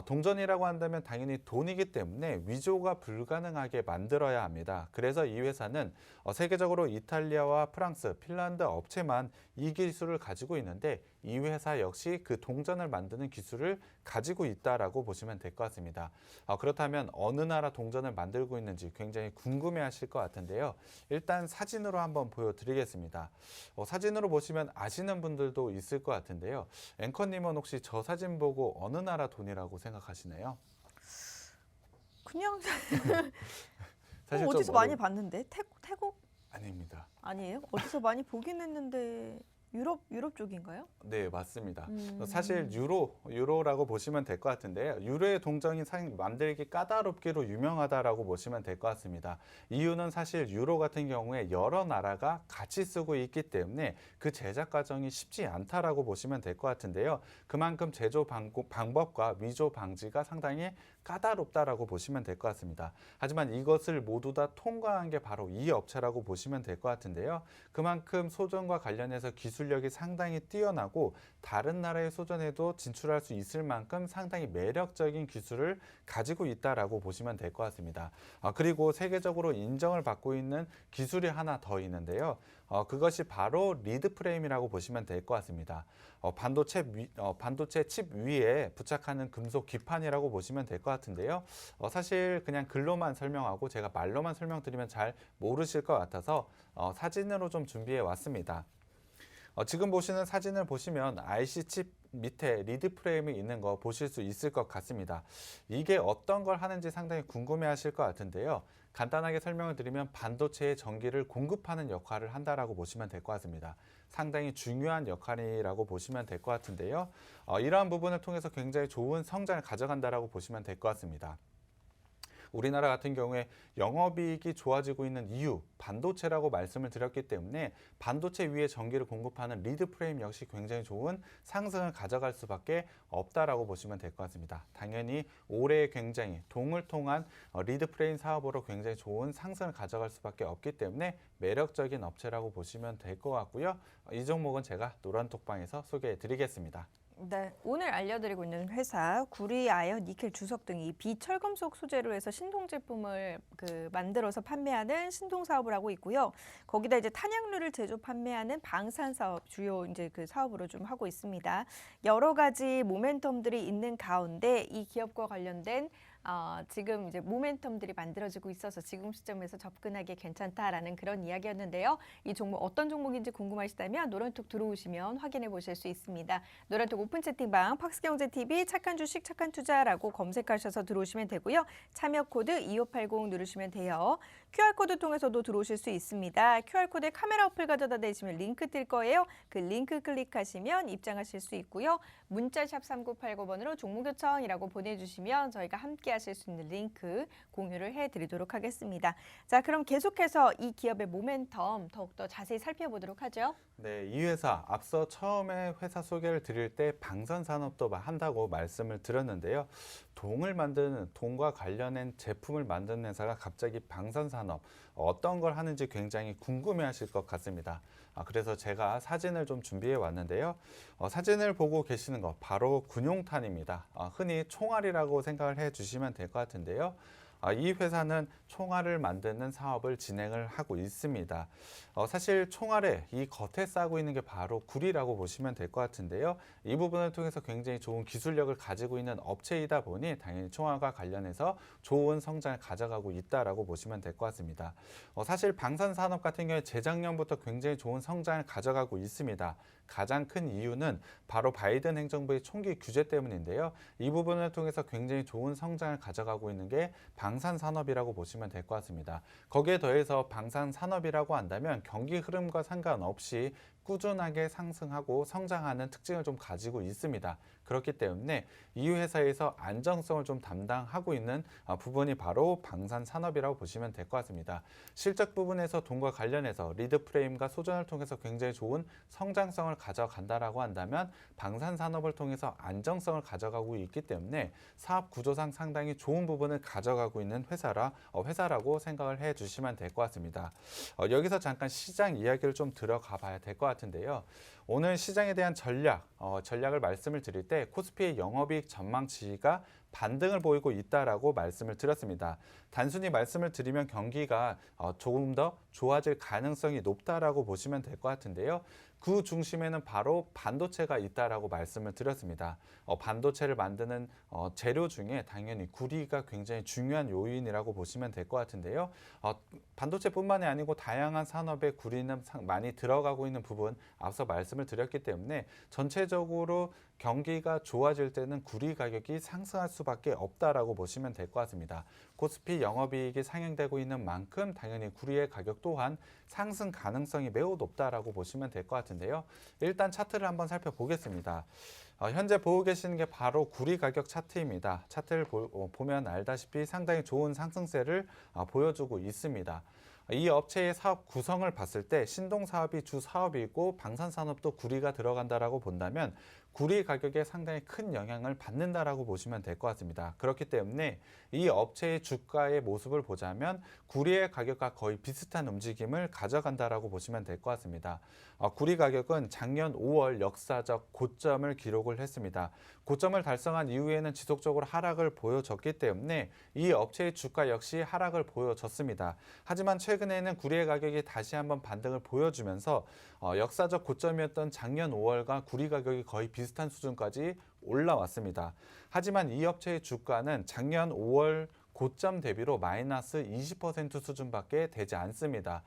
동전이라고 한다면 당연히 돈이기 때문에 위조가 불가능하게 만들어야 합니다. 그래서 이 회사는 세계적으로 이탈리아와 프랑스, 핀란드 업체만 이 기술을 가지고 있는데, 이 회사 역시 그 동전을 만드는 기술을 가지고 있다라고 보시면 될 것 같습니다. 그렇다면 어느 나라 동전을 만들고 있는지 굉장히 궁금해하실 것 같은데요. 일단 사진으로 한번 보여드리겠습니다. 사진으로 보시면 아시는 분들도 있을 것 같은데요. 앵커님은 혹시 저 사진 보고 어느 나라 돈이라고 생각하시나요? 그냥 사실 좀 어디서 많이 봤는데 태국 아닙니다. 아니에요? 어디서 많이 보긴 했는데 유럽 쪽인가요? 네, 맞습니다. 사실 유로라고 보시면 될 것 같은데요. 유로의 동전이 만들기 까다롭기로 유명하다라고 보시면 될 것 같습니다. 이유는 사실 유로 같은 경우에 여러 나라가 같이 쓰고 있기 때문에 그 제작 과정이 쉽지 않다라고 보시면 될 것 같은데요. 그만큼 제조 방법과 위조 방지가 상당히 까다롭다라고 보시면 될 것 같습니다. 하지만 이것을 모두 다 통과한 게 바로 이 업체라고 보시면 될 것 같은데요. 그만큼 소전과 관련해서 기술력이 상당히 뛰어나고 다른 나라의 소전에도 진출할 수 있을 만큼 상당히 매력적인 기술을 가지고 있다라고 보시면 될 것 같습니다. 그리고 세계적으로 인정을 받고 있는 기술이 하나 더 있는데요. 그것이 바로 리드 프레임이라고 보시면 될 것 같습니다. 반도체 칩 위에 부착하는 금속 기판이라고 보시면 될 것 같은데요. 사실 그냥 글로만 설명하고 제가 말로만 설명드리면 잘 모르실 것 같아서 사진으로 좀 준비해 왔습니다. 지금 보시는 사진을 보시면 IC 칩 밑에 리드 프레임이 있는 거 보실 수 있을 것 같습니다. 이게 어떤 걸 하는지 상당히 궁금해 하실 것 같은데요. 간단하게 설명을 드리면 반도체에 전기를 공급하는 역할을 한다라고 보시면 될 것 같습니다. 상당히 중요한 역할이라고 보시면 될 것 같은데요. 이러한 부분을 통해서 굉장히 좋은 성장을 가져간다라고 보시면 될 것 같습니다. 우리나라 같은 경우에 영업이익이 좋아지고 있는 이유, 반도체라고 말씀을 드렸기 때문에 반도체 위에 전기를 공급하는 리드 프레임 역시 굉장히 좋은 상승을 가져갈 수밖에 없다라고 보시면 될 것 같습니다. 당연히 올해 굉장히 동을 통한 리드 프레임 사업으로 굉장히 좋은 상승을 가져갈 수밖에 없기 때문에 매력적인 업체라고 보시면 될 것 같고요. 이 종목은 제가 노란톡방에서 소개해 드리겠습니다. 네, 오늘 알려드리고 있는 회사 구리, 아연, 니켈, 주석 등이 비철금속 소재로 해서 신동 제품을 만들어서 판매하는 신동 사업을 하고 있고요. 거기다 이제 탄약류를 제조 판매하는 방산 사업 주요 이제 그 사업으로 좀 하고 있습니다. 여러 가지 모멘텀들이 있는 가운데 이 기업과 관련된 지금 이제 모멘텀들이 만들어지고 있어서 지금 시점에서 접근하기 괜찮다라는 그런 이야기였는데요. 이 종목 어떤 종목인지 궁금하시다면 노란톡 들어오시면 확인해 보실 수 있습니다. 노란톡 오픈 채팅방 팍스경제TV 착한 주식 착한 투자라고 검색하셔서 들어오시면 되고요. 참여 코드 2580 누르시면 돼요. QR코드 통해서도 들어오실 수 있습니다. QR코드에 카메라 어플 가져다 대시면 링크 뜰 거예요. 그 링크 클릭하시면 입장하실 수 있고요. 문자샵 3989번으로 종목 요청이라고 보내주시면 저희가 함께 하실 수 있는 링크 공유를 해드리도록 하겠습니다. 자, 그럼 계속해서 이 기업의 모멘텀 더욱더 자세히 살펴보도록 하죠. 네, 이 회사 앞서 처음에 회사 소개를 드릴 때 방산산업도 한다고 말씀을 드렸는데요. 동을 만드는 동과 관련된 제품을 만드는 회사가 갑자기 방산산업 어떤 걸 하는지 굉장히 궁금해하실 것 같습니다. 그래서 제가 사진을 좀 준비해 왔는데요. 사진을 보고 계시는 거 바로 군용탄입니다. 흔히 총알이라고 생각을 해 주시면 될 것 같은데요. 이 회사는 총알을 만드는 사업을 진행을 하고 있습니다. 사실 총알에 이 겉에 싸고 있는 게 바로 구리라고 보시면 될 것 같은데요. 이 부분을 통해서 굉장히 좋은 기술력을 가지고 있는 업체이다 보니 당연히 총알과 관련해서 좋은 성장을 가져가고 있다라고 보시면 될 것 같습니다. 사실 방산산업 같은 경우에 재작년부터 굉장히 좋은 성장을 가져가고 있습니다. 가장 큰 이유는 바로 바이든 행정부의 총기 규제 때문인데요. 이 부분을 통해서 굉장히 좋은 성장을 가져가고 있는 게 방산산업이라고 보시면 될 것 같습니다. 거기에 더해서 방산산업이라고 한다면 경기 흐름과 상관없이 꾸준하게 상승하고 성장하는 특징을 좀 가지고 있습니다. 그렇기 때문에 이 회사에서 안정성을 좀 담당하고 있는 부분이 바로 방산산업이라고 보시면 될 것 같습니다. 실적 부분에서 돈과 관련해서 리드 프레임과 소전을 통해서 굉장히 좋은 성장성을 가져간다라고 한다면 방산산업을 통해서 안정성을 가져가고 있기 때문에 사업 구조상 상당히 좋은 부분을 가져가고 있는 회사라고 생각을 해 주시면 될 것 같습니다. 여기서 잠깐 시장 이야기를 좀 들어가 봐야 될 것 같은데요. 오늘 시장에 대한 전략을 말씀을 드릴 때 코스피의 영업이익 전망치가 반등을 보이고 있다라고 말씀을 드렸습니다. 단순히 말씀을 드리면 경기가 조금 더 좋아질 가능성이 높다라고 보시면 될 것 같은데요. 그 중심에는 바로 반도체가 있다라고 말씀을 드렸습니다. 반도체를 만드는 재료 중에 당연히 구리가 굉장히 중요한 요인이라고 보시면 될 것 같은데요. 반도체뿐만이 아니고 다양한 산업에 구리는 많이 들어가고 있는 부분 앞서 말씀을 드렸기 때문에 전체적으로 경기가 좋아질 때는 구리 가격이 상승할 수밖에 없다라고 보시면 될 것 같습니다. 코스피 영업이익이 상향되고 있는 만큼 당연히 구리의 가격 또한 상승 가능성이 매우 높다라고 보시면 될 것 같은데요. 일단 차트를 한번 살펴보겠습니다. 현재 보고 계시는 게 바로 구리 가격 차트입니다. 차트를 보면 알다시피 상당히 좋은 상승세를 보여주고 있습니다. 이 업체의 사업 구성을 봤을 때 신동 사업이 주 사업이고 방산산업도 구리가 들어간다라고 본다면 구리 가격에 상당히 큰 영향을 받는다라고 보시면 될 것 같습니다. 그렇기 때문에 이 업체의 주가의 모습을 보자면 구리의 가격과 거의 비슷한 움직임을 가져간다라고 보시면 될 것 같습니다. 구리 가격은 작년 5월 역사적 고점을 기록을 했습니다. 고점을 달성한 이후에는 지속적으로 하락을 보여줬기 때문에 이 업체의 주가 역시 하락을 보여줬습니다. 하지만 최근에는 구리의 가격이 다시 한번 반등을 보여주면서 역사적 고점이었던 작년 5월과 구리 가격이 거의 비슷한 수준까지 올라왔습니다. 하지만 이 업체의 주가는 작년 5월 고점 대비로 마이너스 20% 수준밖에 되지 않습니다.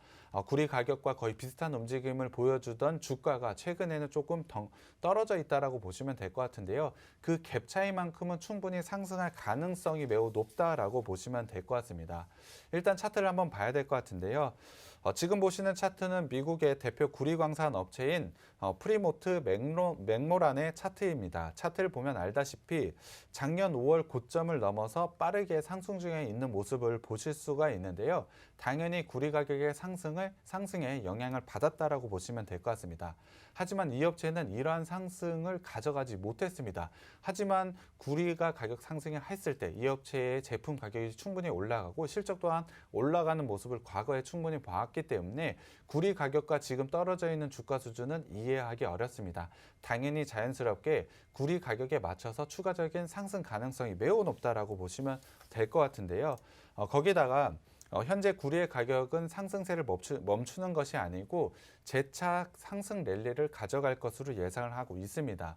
구리 가격과 거의 비슷한 움직임을 보여주던 주가가 최근에는 조금 떨어져 있다라고 보시면 될 것 같은데요. 그 갭 차이만큼은 충분히 상승할 가능성이 매우 높다라고 보시면 될 것 같습니다. 일단 차트를 한번 봐야 될 것 같은데요. 지금 보시는 차트는 미국의 대표 구리광산 업체인 프리모트 맥모란의 차트입니다. 차트를 보면 알다시피 작년 5월 고점을 넘어서 빠르게 상승 중에 있는 모습을 보실 수가 있는데요. 당연히 구리 가격의 상승에 영향을 받았다라고 보시면 될 것 같습니다. 하지만 이 업체는 이러한 상승을 가져가지 못했습니다. 하지만 구리가 가격 상승을 했을 때 이 업체의 제품 가격이 충분히 올라가고 실적 또한 올라가는 모습을 과거에 충분히 봐왔기 때문에 구리 가격과 지금 떨어져 있는 주가 수준은 이해하기 어렵습니다. 당연히 자연스럽게 구리 가격에 맞춰서 추가적인 상승 가능성이 매우 높다라고 보시면 될 것 같은데요. 거기다가 현재 구리의 가격은 상승세를 멈추는 것이 아니고 재차 상승 랠리를 가져갈 것으로 예상을 하고 있습니다.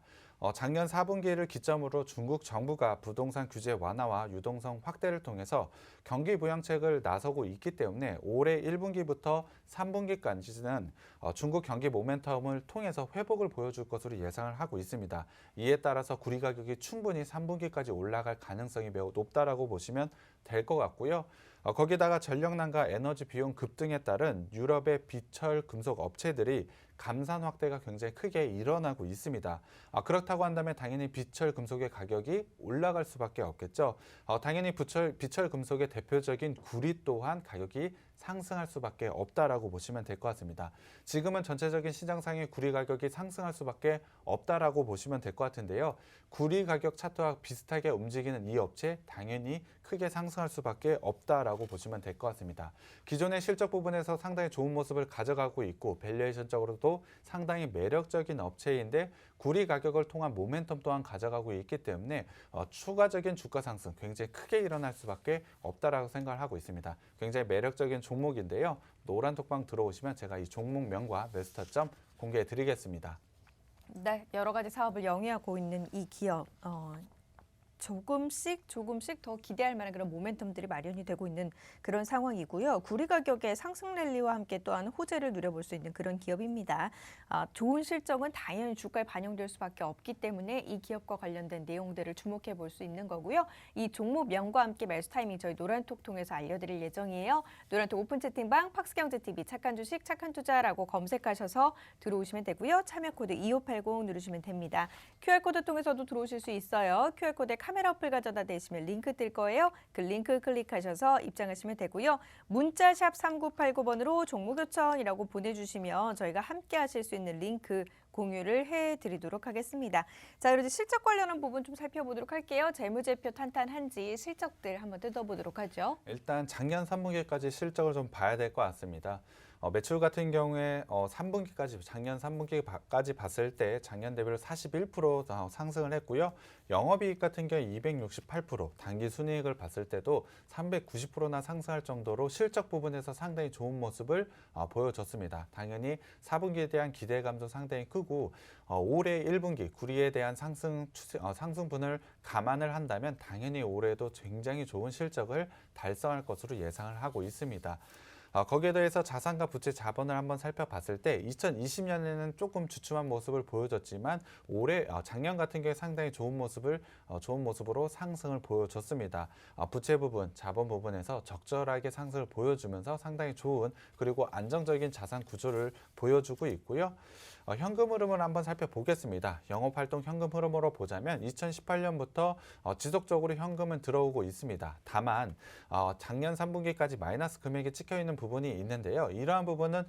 작년 4분기를 기점으로 중국 정부가 부동산 규제 완화와 유동성 확대를 통해서 경기 부양책을 나서고 있기 때문에 올해 1분기부터 3분기까지는 중국 경기 모멘텀을 통해서 회복을 보여줄 것으로 예상을 하고 있습니다. 이에 따라서 구리 가격이 충분히 3분기까지 올라갈 가능성이 매우 높다라고 보시면 될 것 같고요. 거기다가 전력난과 에너지 비용 급등에 따른 유럽의 비철 금속 업체들이 감산 확대가 굉장히 크게 일어나고 있습니다. 그렇다고 한다면 당연히 비철 금속의 가격이 올라갈 수밖에 없겠죠. 당연히 비철 금속의 대표적인 구리 또한 가격이 상승할 수밖에 없다라고 보시면 될 것 같습니다. 지금은 전체적인 시장상의 구리 가격이 상승할 수밖에 없다라고 보시면 될 것 같은데요. 구리 가격 차트와 비슷하게 움직이는 이 업체 당연히 크게 상승할 수밖에 없다라고 보시면 될 것 같습니다. 기존의 실적 부분에서 상당히 좋은 모습을 가져가고 있고 밸류에이션적으로도 상당히 매력적인 업체인데 구리 가격을 통한 모멘텀 또한 가져가고 있기 때문에 추가적인 주가 상승 굉장히 크게 일어날 수밖에 없다라고 생각을 하고 있습니다. 굉장히 매력적인 종목인데요. 노란 톡방 들어오시면 제가 이 종목명과 매수 타점 공개해 드리겠습니다. 네, 여러 가지 사업을 영위하고 있는 이 기업. 조금씩 더 기대할 만한 그런 모멘텀들이 마련이 되고 있는 그런 상황이고요. 구리 가격의 상승 랠리와 함께 또한 호재를 누려볼 수 있는 그런 기업입니다. 좋은 실적은 당연히 주가에 반영될 수밖에 없기 때문에 이 기업과 관련된 내용들을 주목해 볼 수 있는 거고요. 이 종목명과 함께 매수 타이밍 저희 노란톡 통해서 알려드릴 예정이에요. 노란톡 오픈 채팅방 팍스경제TV 착한 주식 착한 투자라고 검색하셔서 들어오시면 되고요. 참여 코드 2580 누르시면 됩니다. QR코드 통해서도 들어오실 수 있어요. QR코드에 카메라 어플 가져다 대시면 링크 뜰 거예요. 그 링크 클릭하셔서 입장하시면 되고요. 문자 샵 3989번으로 종목 요청이라고 보내주시면 저희가 함께 하실 수 있는 링크 공유를 해드리도록 하겠습니다. 자, 그리고 실적 관련한 부분 좀 살펴보도록 할게요. 재무제표 탄탄한지 실적들 한번 뜯어보도록 하죠. 일단 작년 3분기까지 실적을 좀 봐야 될 것 같습니다. 매출 같은 경우에 작년 3분기까지 봤을 때 작년 대비로 41% 상승을 했고요. 영업이익 같은 경우에 268%, 당기 순이익을 봤을 때도 390%나 상승할 정도로 실적 부분에서 상당히 좋은 모습을 보여줬습니다. 당연히 4분기에 대한 기대감도 상당히 크고 올해 1분기 구리에 대한 상승분을 감안을 한다면 당연히 올해도 굉장히 좋은 실적을 달성할 것으로 예상을 하고 있습니다. 거기에 대해서 자산과 부채 자본을 한번 살펴봤을 때 2020년에는 조금 주춤한 모습을 보여줬지만 올해 작년 같은 경우에 상당히 좋은 모습으로 상승을 보여줬습니다. 부채 부분, 자본 부분에서 적절하게 상승을 보여주면서 상당히 좋은 그리고 안정적인 자산 구조를 보여주고 있고요. 현금 흐름을 한번 살펴보겠습니다. 영업활동 현금 흐름으로 보자면 2018년부터 지속적으로 현금은 들어오고 있습니다. 다만 작년 3분기까지 마이너스 금액이 찍혀있는 부분이 있는데요. 이러한 부분은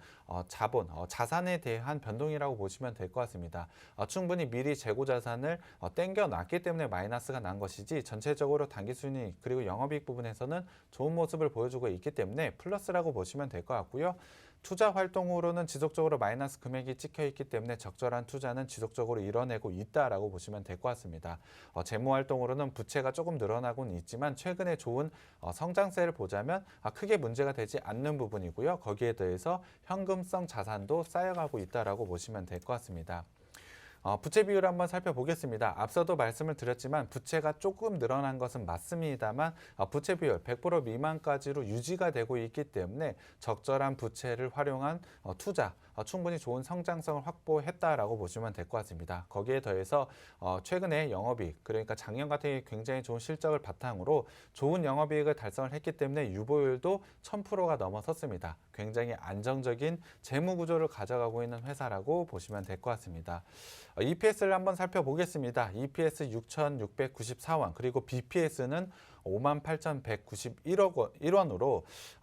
자산에 대한 변동이라고 보시면 될 것 같습니다. 충분히 미리 재고 자산을 땡겨놨기 때문에 마이너스가 난 것이지 전체적으로 당기순이익 그리고 영업이익 부분에서는 좋은 모습을 보여주고 있기 때문에 플러스라고 보시면 될 것 같고요. 투자 활동으로는 지속적으로 마이너스 금액이 찍혀 있기 때문에 적절한 투자는 지속적으로 이뤄내고 있다라고 보시면 될 것 같습니다. 재무 활동으로는 부채가 조금 늘어나고는 있지만 최근에 좋은 성장세를 보자면 크게 문제가 되지 않는 부분이고요. 거기에 대해서 현금성 자산도 쌓여가고 있다라고 보시면 될 것 같습니다. 부채 비율을 한번 살펴보겠습니다. 앞서도 말씀을 드렸지만 부채가 조금 늘어난 것은 맞습니다만 부채 비율 100% 미만까지로 유지가 되고 있기 때문에 적절한 부채를 활용한 투자, 충분히 좋은 성장성을 확보했다라고 보시면 될 것 같습니다. 거기에 더해서 최근에 영업이익, 그러니까 작년 같은 경우에 굉장히 좋은 실적을 바탕으로 좋은 영업이익을 달성을 했기 때문에 유보율도 1000%가 넘어섰습니다. 굉장히 안정적인 재무 구조를 가져가고 있는 회사라고 보시면 될 것 같습니다. EPS를 한번 살펴보겠습니다. EPS 6,694원, 그리고 BPS는 58,191원으로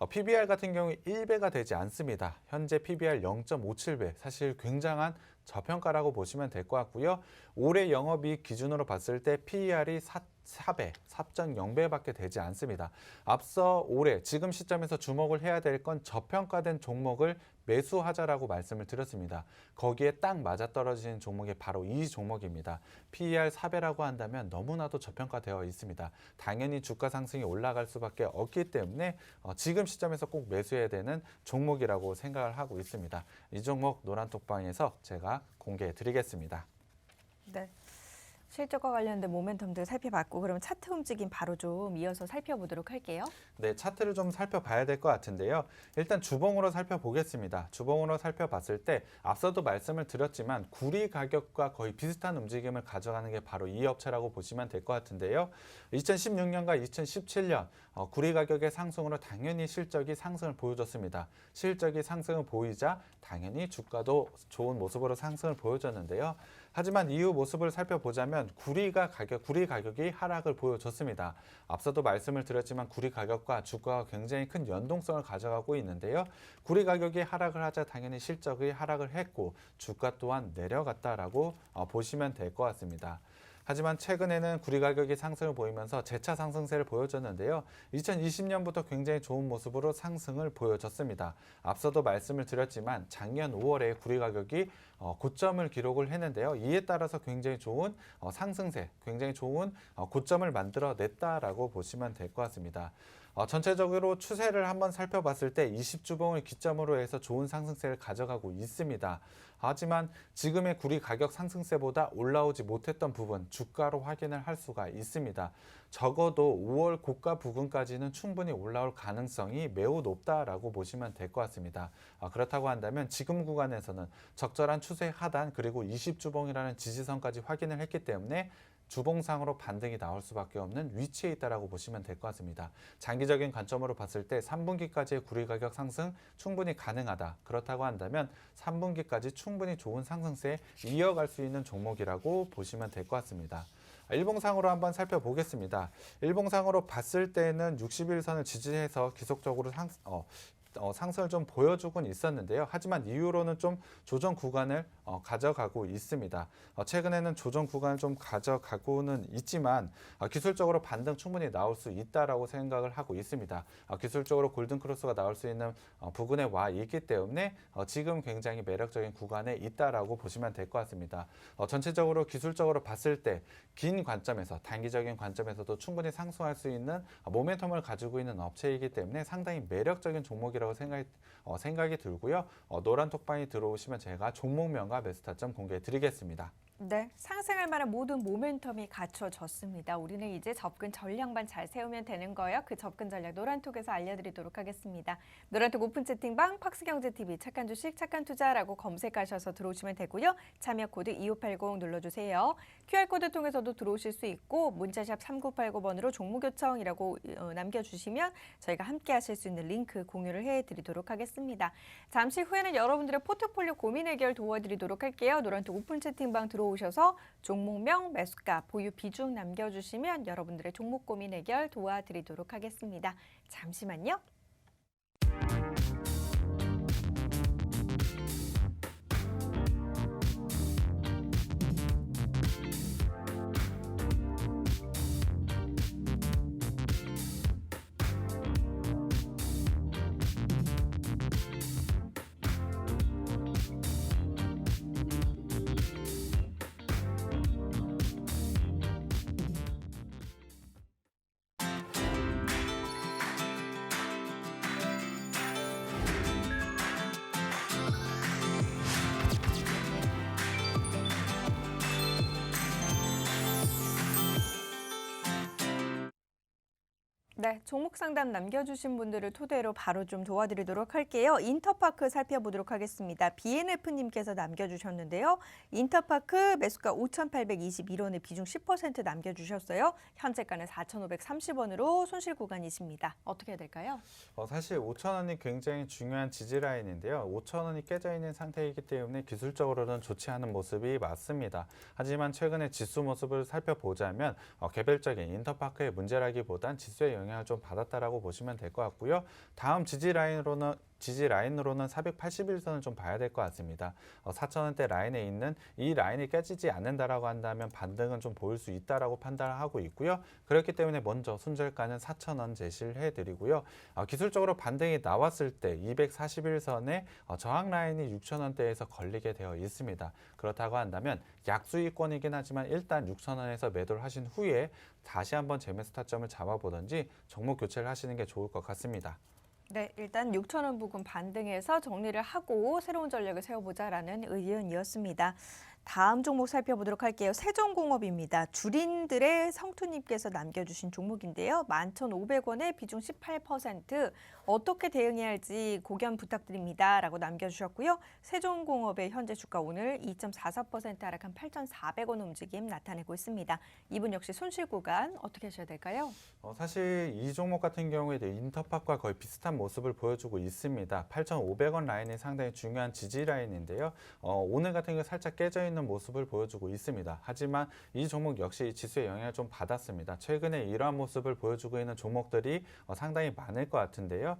PBR 같은 경우 1배가 되지 않습니다. 현재 PBR 0.57배, 사실 굉장한 저평가라고 보시면 될 것 같고요. 올해 영업이익 기준으로 봤을 때 PER이 4배, 4.0배밖에 되지 않습니다. 앞서 올해 지금 시점에서 주목을 해야 될 건 저평가된 종목을 매수하자라고 말씀을 드렸습니다. 거기에 딱 맞아떨어지는 종목이 바로 이 종목입니다. PER 4배라고 한다면 너무나도 저평가되어 있습니다. 당연히 주가 상승이 올라갈 수밖에 없기 때문에 지금 시점에서 꼭 매수해야 되는 종목이라고 생각을 하고 있습니다. 이 종목 노란톡방에서 제가 공개해 드리겠습니다. 네. 실적과 관련된 모멘텀들 살펴봤고 그럼 차트 움직임 바로 좀 이어서 살펴보도록 할게요. 네, 차트를 좀 살펴봐야 될 것 같은데요. 일단 주봉으로 살펴보겠습니다. 주봉으로 살펴봤을 때 앞서도 말씀을 드렸지만 구리 가격과 거의 비슷한 움직임을 가져가는 게 바로 이 업체라고 보시면 될 것 같은데요. 2016년과 2017년 구리 가격의 상승으로 당연히 실적이 상승을 보여줬습니다. 실적이 상승을 보이자 당연히 주가도 좋은 모습으로 상승을 보여줬는데요. 하지만 이후 모습을 살펴보자면 구리 가격이 하락을 보여줬습니다. 앞서도 말씀을 드렸지만 구리 가격과 주가가 굉장히 큰 연동성을 가져가고 있는데요. 구리 가격이 하락을 하자 당연히 실적이 하락을 했고 주가 또한 내려갔다라고 보시면 될 것 같습니다. 하지만 최근에는 구리 가격이 상승을 보이면서 재차 상승세를 보여줬는데요. 2020년부터 굉장히 좋은 모습으로 상승을 보여줬습니다. 앞서도 말씀을 드렸지만 작년 5월에 구리 가격이 고점을 기록을 했는데요. 이에 따라서 굉장히 좋은 상승세, 굉장히 좋은 고점을 만들어냈다라고 보시면 될 것 같습니다. 전체적으로 추세를 한번 살펴봤을 때 20주봉을 기점으로 해서 좋은 상승세를 가져가고 있습니다. 하지만 지금의 구리 가격 상승세보다 올라오지 못했던 부분 주가로 확인을 할 수가 있습니다. 적어도 5월 고가 부근까지는 충분히 올라올 가능성이 매우 높다라고 보시면 될 것 같습니다. 그렇다고 한다면 지금 구간에서는 적절한 추세 하단 그리고 20주봉이라는 지지선까지 확인을 했기 때문에 주봉상으로 반등이 나올 수밖에 없는 위치에 있다라고 보시면 될 것 같습니다. 장기적인 관점으로 봤을 때 3분기까지의 구리 가격 상승 충분히 가능하다. 그렇다고 한다면 3분기까지 충분히 좋은 상승세에 이어갈 수 있는 종목이라고 보시면 될 것 같습니다. 일봉상으로 한번 살펴보겠습니다. 일봉상으로 봤을 때는 61선을 지지해서 지속적으로 상승을 좀 보여주곤 있었는데요. 하지만 이후로는 좀 조정 구간을 가져가고 있습니다. 최근에는 조정 구간을 좀 가져가고는 있지만 기술적으로 반등 충분히 나올 수 있다라고 생각을 하고 있습니다. 기술적으로 골든 크로스가 나올 수 있는 부근에 와 있기 때문에 지금 굉장히 매력적인 구간에 있다라고 보시면 될 것 같습니다. 전체적으로 기술적으로 봤을 때 긴 관점에서 단기적인 관점에서도 충분히 상승할 수 있는 모멘텀을 가지고 있는 업체이기 때문에 상당히 매력적인 종목이라고 생각이 들고요. 노란 톡방이 들어오시면 제가 종목명과 매수 타점 공개해 드리겠습니다. 네, 상승할 만한 모든 모멘텀이 갖춰졌습니다. 우리는 이제 접근 전략만 잘 세우면 되는 거예요. 그 접근 전략 노란톡에서 알려드리도록 하겠습니다. 노란톡 오픈 채팅방 팍스경제TV 착한 주식 착한 투자라고 검색하셔서 들어오시면 되고요. 참여 코드 2580 눌러주세요. QR코드 통해서도 들어오실 수 있고 문자샵 3989번으로 종목 요청이라고 남겨주시면 저희가 함께 하실 수 있는 링크 공유를 해드리도록 하겠습니다. 잠시 후에는 여러분들의 포트폴리오 고민 해결 도와드리도록 할게요. 노란톡 오픈 채팅방 들어오셔서 종목명, 매수가, 보유 비중 남겨주시면 여러분들의 종목 고민 해결 도와드리도록 하겠습니다. 잠시만요. 네, 종목 상담 남겨주신 분들을 토대로 바로 좀 도와드리도록 할게요. 인터파크 살펴보도록 하겠습니다. BNF님께서 남겨주셨는데요. 인터파크 매수가 5,821원에 비중 10% 남겨주셨어요. 현재가는 4,530원으로 손실 구간이십니다. 어떻게 해야 될까요? 사실 5,000원이 굉장히 중요한 지지 라인인데요. 5,000원이 깨져 있는 상태이기 때문에 기술적으로는 좋지 않은 모습이 맞습니다. 하지만 최근에 지수 모습을 살펴보자면 개별적인 인터파크의 문제라기보단 지수의 영향을 좀 받았다라고 보시면 될 것 같고요. 다음 지지 라인으로는 481선을 좀 봐야 될 것 같습니다. 4,000원대 라인에 있는 이 라인이 깨지지 않는다라고 한다면 반등은 좀 보일 수 있다라고 판단을 하고 있고요. 그렇기 때문에 먼저 손절가는 4,000원 제시를 해드리고요. 기술적으로 반등이 나왔을 때 241선의 저항 라인이 6,000원대에서 걸리게 되어 있습니다. 그렇다고 한다면 약수익권이긴 하지만 일단 6,000원에서 매도를 하신 후에 다시 한번 재매수 타점을 잡아보든지 종목 교체를 하시는 게 좋을 것 같습니다. 네, 일단 6,000원 부근 반등해서 정리를 하고 새로운 전략을 세워보자라는 의견이었습니다. 다음 종목 살펴보도록 할게요. 세종공업입니다. 주린들의 성투님께서 남겨주신 종목인데요. 11,500원에 비중 18%. 어떻게 대응해야 할지 고견 부탁드립니다. 라고 남겨주셨고요. 세종공업의 현재 주가 오늘 2.44% 하락한 8,400원 움직임 나타내고 있습니다. 이분 역시 손실 구간 어떻게 하셔야 될까요? 사실 이 종목 같은 경우에 인터파크와 거의 비슷한 모습을 보여주고 있습니다. 8,500원 라인이 상당히 중요한 지지 라인인데요. 오늘 같은 경우 살짝 깨져 있는 모습을 보여주고 있습니다. 하지만 이 종목 역시 지수의 영향을 좀 받았습니다. 최근에 이러한 모습을 보여주고 있는 종목들이 상당히 많을 것 같은데요.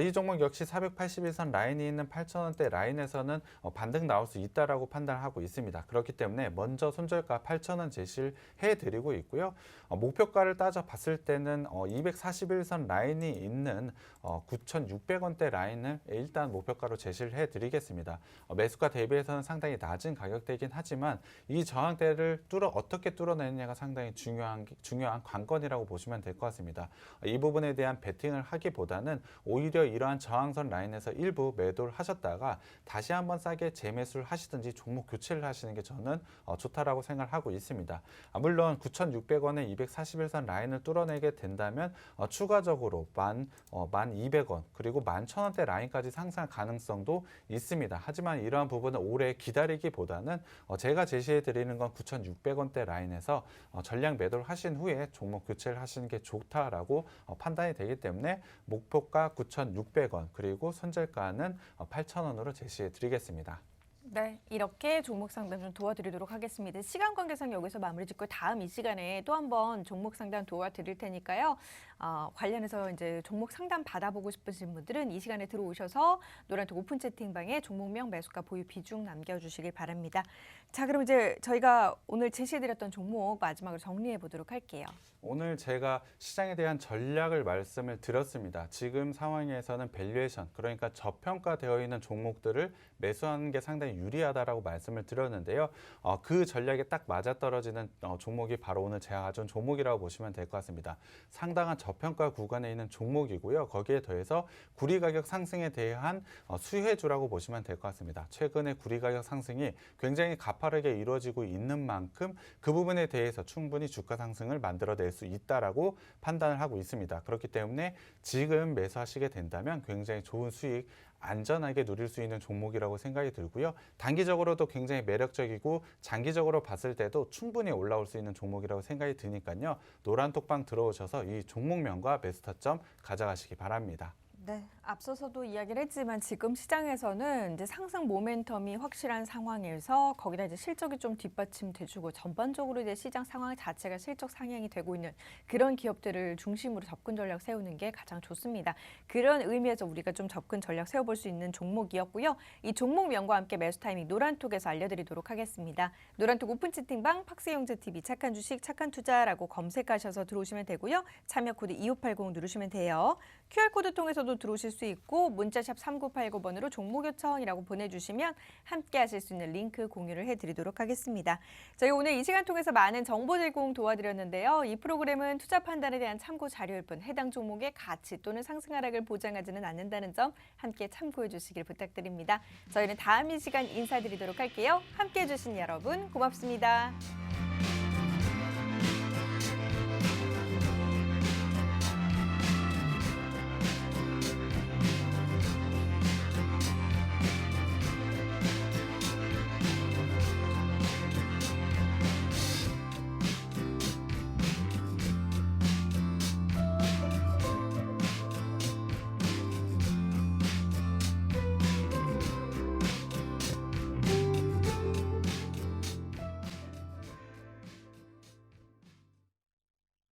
이 종목 역시 481선 라인이 있는 8,000원대 라인에서는 반등 나올 수 있다라고 판단하고 있습니다. 그렇기 때문에 먼저 손절가 8,000원 제시를 해드리고 있고요. 목표가를 따져봤을 때는 241선 라인이 있는 9,600원대 라인을 일단 목표가로 제시를 해드리겠습니다. 매수가 대비해서는 상당히 낮은 가격대이긴 하지만 이 저항대를 어떻게 뚫어내느냐가 상당히 중요한 관건이라고 보시면 될 것 같습니다. 이 부분에 대한 베팅을 하기보다는 오히려 이러한 저항선 라인에서 일부 매도를 하셨다가 다시 한번 싸게 재매수를 하시든지 종목 교체를 하시는 게 저는 좋다라고 생각을 하고 있습니다. 물론 9,600원에 241선 라인을 뚫어내게 된다면 추가적으로 1,200원 그리고 11,000원대 라인까지 상승 가능성도 있습니다. 하지만 이러한 부분은 오래 기다리기보다는 제가 제시해 드리는 건 9,600원대 라인에서 전량 매도를 하신 후에 종목 교체를 하시는 게 좋다라고 판단이 되기 때문에 목표가 9,600원 그리고 손절가는 8,000원으로 제시해 드리겠습니다. 네, 이렇게 종목 상담 좀 도와드리도록 하겠습니다. 시간 관계상 여기서 마무리 짓고 다음 이 시간에 또 한번 종목 상담 도와드릴 테니까요. 관련해서 이제 종목 상담 받아보고 싶으신 분들은 이 시간에 들어오셔서 노란톡 오픈 채팅방에 종목명 매수가 보유 비중 남겨주시길 바랍니다. 자, 그럼 이제 저희가 오늘 제시해드렸던 종목 마지막으로 정리해 보도록 할게요. 오늘 제가 시장에 대한 전략을 말씀을 드렸습니다. 지금 상황에서는 밸류에이션, 그러니까 저평가되어 있는 종목들을 매수하는 게 상당히 유리하다라고 말씀을 드렸는데요. 그 전략에 딱 맞아떨어지는 종목이 바로 오늘 제가 가져온 종목이라고 보시면 될 것 같습니다. 상당한 저평가 구간에 있는 종목이고요. 거기에 더해서 구리 가격 상승에 대한 수혜주라고 보시면 될 것 같습니다. 최근에 구리 가격 상승이 굉장히 가파르게 이루어지고 있는 만큼 그 부분에 대해서 충분히 주가 상승을 만들어낼 수 있다라고 판단을 하고 있습니다. 그렇기 때문에 지금 매수하시게 된다면 굉장히 좋은 수익 안전하게 누릴 수 있는 종목이라고 생각이 들고요. 단기적으로도 굉장히 매력적이고 장기적으로 봤을 때도 충분히 올라올 수 있는 종목이라고 생각이 드니까요. 노란톡방 들어오셔서 이 종목명과 매수 타점 가져가시기 바랍니다. 네, 앞서서도 이야기를 했지만 지금 시장에서는 이제 상승 모멘텀이 확실한 상황에서 거기다 이제 실적이 좀 뒷받침돼주고 전반적으로 이제 시장 상황 자체가 실적 상향이 되고 있는 그런 기업들을 중심으로 접근 전략 세우는 게 가장 좋습니다. 그런 의미에서 우리가 좀 접근 전략 세워볼 수 있는 종목이었고요. 이 종목명과 함께 매수 타이밍 노란톡에서 알려드리도록 하겠습니다. 노란톡 오픈 채팅방 팍스용재TV 착한 주식 착한 투자라고 검색하셔서 들어오시면 되고요. 참여 코드 2580 누르시면 돼요. QR코드 통해서도 들어오실 수 있고 문자샵 3989번으로 종목 요청이라고 보내주시면 함께 하실 수 있는 링크 공유를 해드리도록 하겠습니다. 저희 오늘 이 시간 통해서 많은 정보 제공 도와드렸는데요. 이 프로그램은 투자 판단에 대한 참고 자료일 뿐 해당 종목의 가치 또는 상승 하락을 보장하지는 않는다는 점 함께 참고해 주시길 부탁드립니다. 저희는 다음 이 시간 인사드리도록 할게요. 함께해 주신 여러분 고맙습니다.